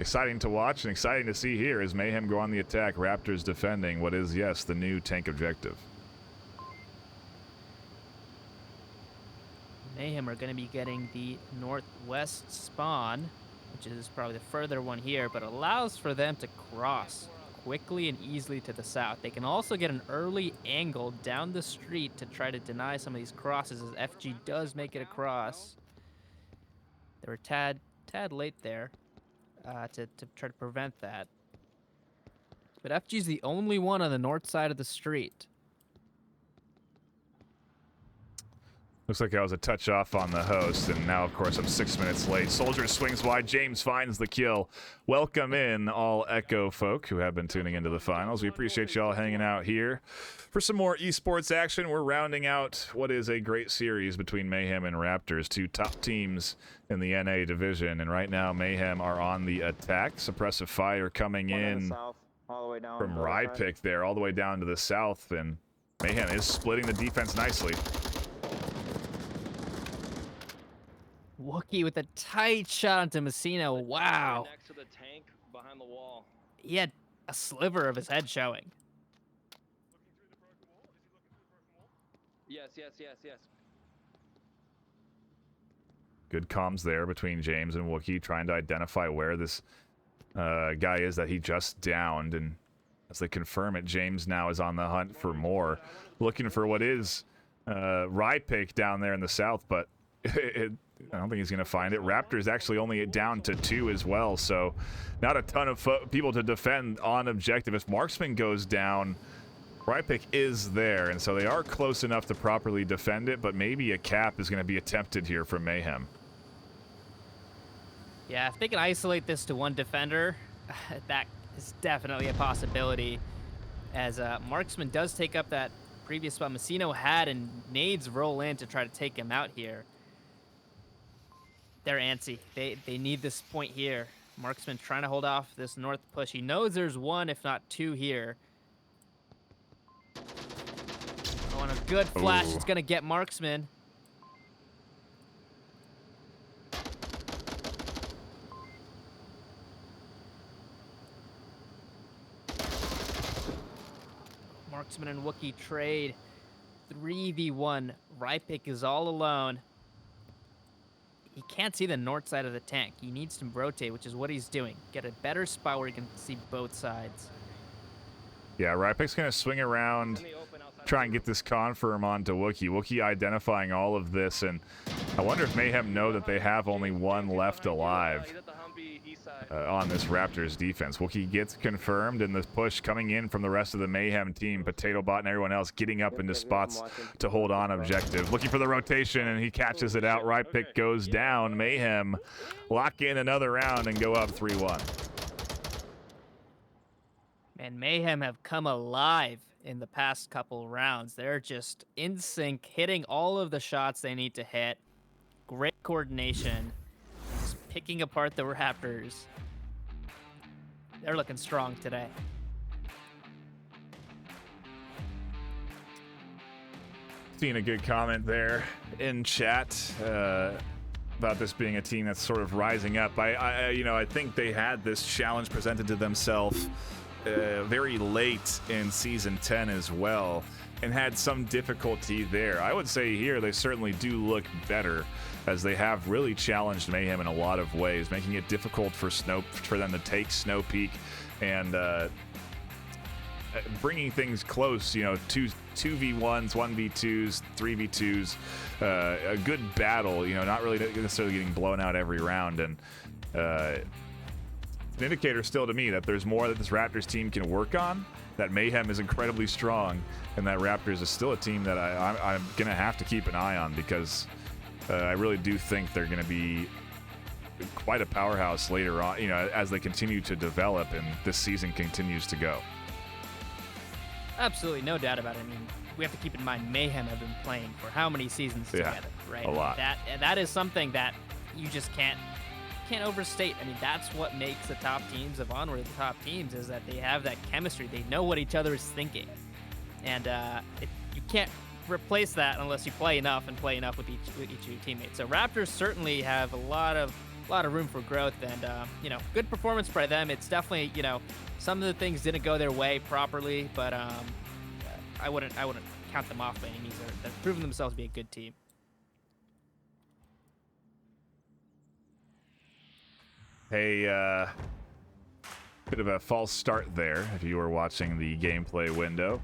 exciting to watch and exciting to see here as Mayhem go on the attack. Raptors defending what is, yes, the new tank objective. Mayhem are going to be getting the northwest spawn, which is probably the further one here, but allows for them to cross quickly and easily to the south. They can also get an early angle down the street to try to deny some of these crosses, as FG does make it across. They were tad late there to try to prevent that. But FG's the only one on the north side of the street. Looks like I was a touch off on the host, and now, of course, I'm 6 minutes late. Soldier swings wide. James finds the kill. Welcome in, all Echo folk who have been tuning into the finals. We appreciate y'all hanging out here. For some more esports action, we're rounding out what is a great series between Mayhem and Raptors, two top teams in the NA division. And right now, Mayhem are on the attack. Suppressive fire coming in from Rypick there, all the way down to the south. And Mayhem is splitting the defense nicely. Wookie with a tight shot onto Messina. Wow. Next to the tank behind the wall. He had a sliver of his head showing. Yes. Good comms there between James and Wookie, trying to identify where this guy is that he just downed. And as they confirm it, James now is on the hunt for more, looking for what is Rypick down there in the south, but I don't think he's going to find it. Raptors actually only down to 2 as well, so not a ton of people to defend on objective. If Marksman goes down, Rypick is there, and so they are close enough to properly defend it, but maybe a cap is going to be attempted here from Mayhem. Yeah, if they can isolate this to one defender, that is definitely a possibility, as Marksman does take up that previous spot Messino had, and nades roll in to try to take him out here. They're antsy. They need this point here. Marksman trying to hold off this north push. He knows there's one, if not 2 here. Oh, and a good flash. Ooh. It's going to get Marksman. Marksman and Wookie trade. 3v1. Rypick is all alone. He can't see the north side of the tank. He needs to rotate, which is what he's doing. Get a better spot where he can see both sides. Yeah, Rypick's going to swing around, try and get this confirm onto Wookie. Wookie identifying all of this, and I wonder if Mayhem know that they have only one left alive on this Raptors defense. Wookie gets confirmed, and the push coming in from the rest of the Mayhem team, Potato Bot and everyone else getting up into spots to hold on objective. Looking for the rotation, and he catches it out. Rypick goes down. Mayhem lock in another round and go up 3-1. And Mayhem have come alive in the past couple rounds. They're just in sync, hitting all of the shots they need to hit. Great coordination. Just picking apart the Raptors. They're looking strong today. Seeing a good comment there in chat about this being a team that's sort of rising up. I think they had this challenge presented to themselves very late in season 10 as well, and had some difficulty there. I would say here they certainly do look better, as they have really challenged Mayhem in a lot of ways, making it difficult for them to take Snow Peak, and bringing things close. 2v1s, 1v2s, 3v2s, a good battle. Not really necessarily getting blown out every round, and an indicator still to me that there's more that this Raptors team can work on, that Mayhem is incredibly strong, and that Raptors is still a team that I'm going to have to keep an eye on, because I really do think they're going to be quite a powerhouse later on, as they continue to develop and this season continues to go. Absolutely, no doubt about it. I mean, we have to keep in mind Mayhem have been playing for how many seasons together, right? A lot. That is something that you just can't overstate. I mean, that's what makes the top teams of Onward the top teams, is that they have that chemistry. They know what each other is thinking, and you can't replace that unless you play enough with each of your teammates. So Raptors certainly have a lot of room for growth, and good performance by them. It's definitely, some of the things didn't go their way properly, but I wouldn't count them off by any means. They've proven themselves to be a good team. Hey, bit of a false start there if you were watching the gameplay window.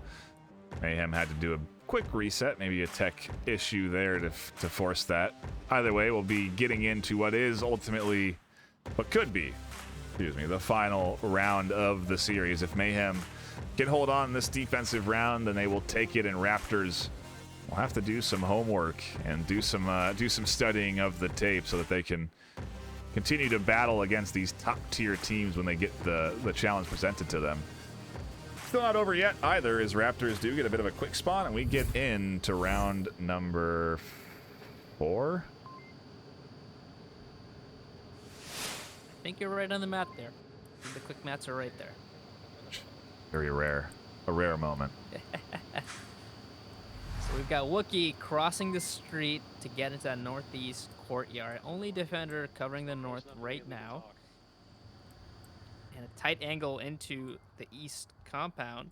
MAYHEM had to do a quick reset, maybe a tech issue there to force that. Either way, we'll be getting into what is ultimately, what could be, the final round of the series. If MAYHEM can hold on this defensive round, then they will take it, and Raptors will have to do some homework and do some studying of the tape so that they can continue to battle against these top-tier teams when they get the challenge presented to them. Still not over yet either, as Raptors do get a bit of a quick spawn, and we get into round number 4. I think you're right on the map there. The quick mats are right there. Very rare. A rare moment. So we've got Wookie crossing the street to get into that northeast courtyard. Only defender covering the north right now. And a tight angle into the east compound.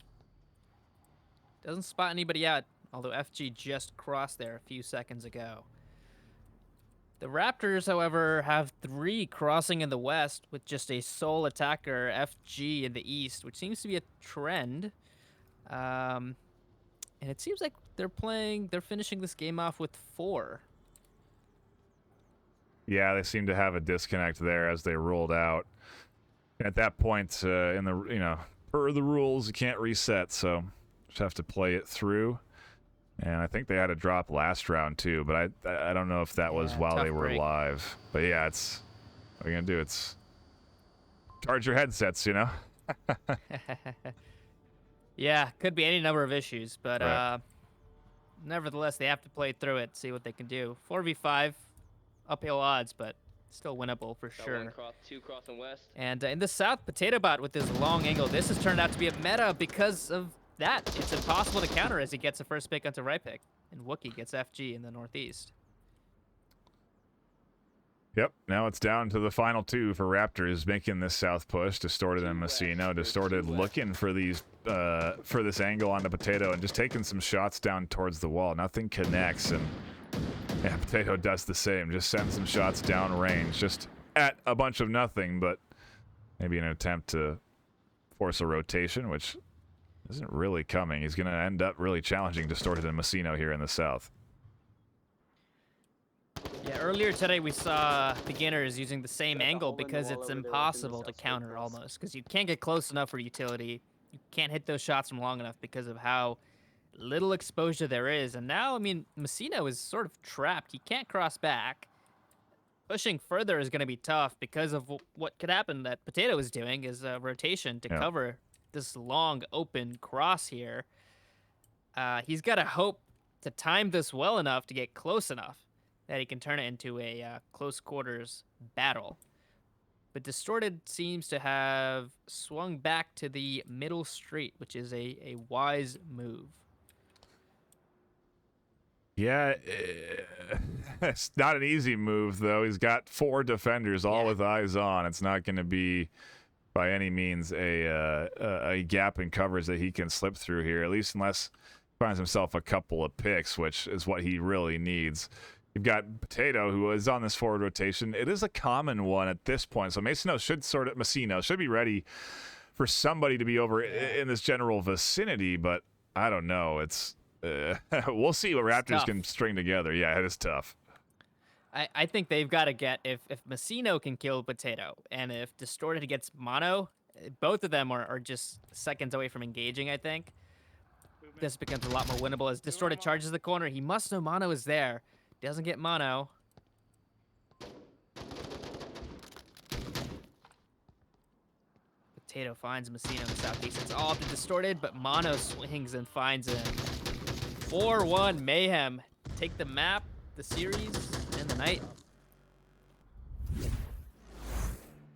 Doesn't spot anybody out, although FG just crossed there a few seconds ago. The Raptors, however, have 3 crossing in the west with just a sole attacker, FG, in the east, which seems to be a trend. And it seems like they're finishing this game off with 4. Yeah, they seem to have a disconnect there as they rolled out. At that point, in the per the rules, you can't reset, so just have to play it through. And I think they had a drop last round too, but I don't know if that was while they were live. But yeah, what are you gonna do? It's charge your headsets, Yeah, could be any number of issues, but right. Nevertheless, they have to play through it, see what they can do. 4v5, uphill odds, but still winnable for sure. 2 crossing west. And in the south, PotatoBot with his long angle. This has turned out to be a meta because of that. It's impossible to counter as he gets the first pick onto right pick, and Wookie gets FG in the northeast. Yep, now it's down to the final 2 for Raptors making this south push. Distorted and Messino. Distorted looking for these for this angle onto Potato and just taking some shots down towards the wall. Nothing connects, and yeah, Potato does the same. Just sends some shots down range, just at a bunch of nothing, but maybe an attempt to force a rotation, which isn't really coming. He's going to end up really challenging Distorted and Messino here in the south. Yeah, earlier today we saw beginners using the same angle because it's impossible to counter almost, because you can't get close enough for utility. You can't hit those shots from long enough because of how little exposure there is. And now, I mean, Messino is sort of trapped. He can't cross back. Pushing further is going to be tough because of what could happen that Potato is doing is a rotation to cover this long open cross here. He's got to hope to time this well enough to get close enough that he can turn it into a close quarters battle. But Distorted seems to have swung back to the middle street, which is a wise move. Yeah, it's not an easy move, though. He's got 4 defenders, all with eyes on. It's not going to be, by any means, a gap in covers that he can slip through here, at least unless he finds himself a couple of picks, which is what he really needs. You've got Potato, who is on this forward rotation. It is a common one at this point, so Messino should be ready for somebody to be over in this general vicinity, but I don't know. It's we'll see what Raptors can string together. Yeah, it is tough. I think they've got to get, if Messino can kill Potato, and if Distorted gets Mono, both of them are just seconds away from engaging, I think. This becomes a lot more winnable as Distorted charges the corner. He must know Mono is there. Doesn't get Mono. Potato finds Messino in the southeast. It's all up to Distorted, but Mono swings and finds him. 4-1 MAYHEM. Take the map, the series, and the night.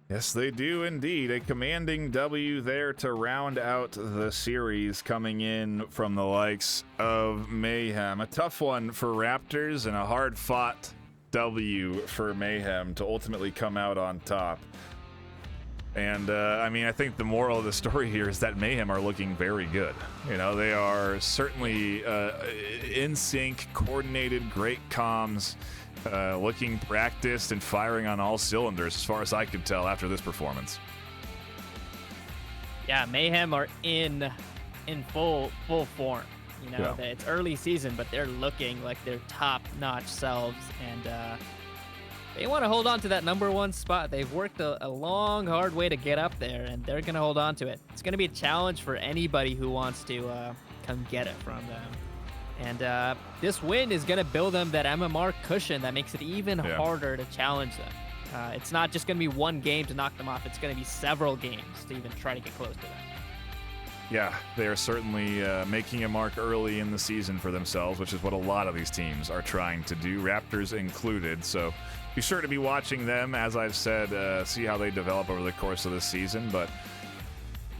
Yes, they do indeed. A commanding W there to round out the series, coming in from the likes of MAYHEM. A tough one for Raptors and a hard-fought W for MAYHEM to ultimately come out on top. And, I mean, I think the moral of the story here is that MAYHEM are looking very good. You know, they are certainly in sync, coordinated, great comms. Looking practiced and firing on all cylinders, as far as I could tell after this performance. Yeah, MAYHEM are in full form. You know, Yeah. that it's early season, but they're looking like their top-notch selves, and they want to hold on to that number 1 spot. They've worked a long, hard way to get up there, and they're going to hold on to it. It's going to be a challenge for anybody who wants to come get it from them. And this win is going to build them that MMR cushion that makes it even harder to challenge them. It's not just going to be one game to knock them off. It's going to be several games to even try to get close to them. Yeah, they are certainly making a mark early in the season for themselves, which is what a lot of these teams are trying to do, Raptors included. So be sure to be watching them, as I've said, see how they develop over the course of the season. But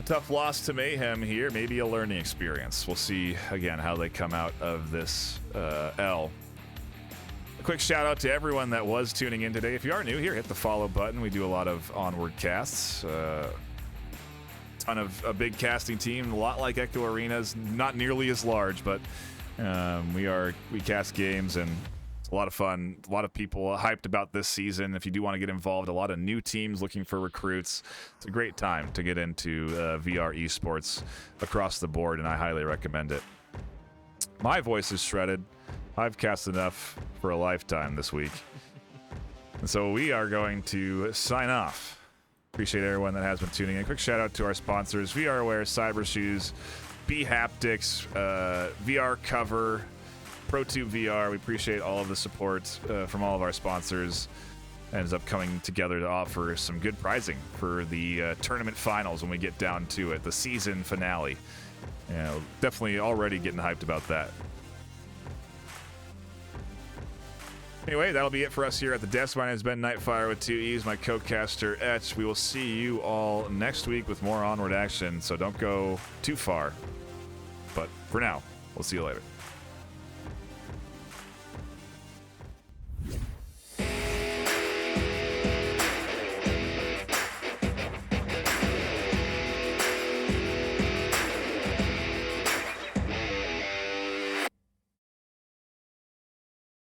a tough loss to Mayhem here, maybe a learning experience. We'll see, again, how they come out of this L. A quick shout out to everyone that was tuning in today. If you are new here, hit the follow button. We do a lot of Onward casts. Ton of a big casting team, a lot like Echo Arenas, not nearly as large, but we cast games, and it's a lot of fun. A lot of people hyped about this season. If you do want to get involved, a lot of new teams looking for recruits. It's a great time to get into VR esports across the board, and I highly recommend it. My voice is shredded. I've cast enough for a lifetime this week, and so we are going to sign off. Appreciate everyone that has been tuning in. Quick shout out to our sponsors: VRWare, Cyber Shoes, B Haptics, VR Cover, ProTube VR. We appreciate all of the support from all of our sponsors. Ends up coming together to offer some good prizing for the tournament finals when we get down to it, the season finale. Definitely already getting hyped about that. Anyway, that'll be it for us here at the desk. My name has been NightFiree with 2 E's, my co-caster Etch. We will see you all next week with more Onward action, so don't go too far. But for now, we'll see you later.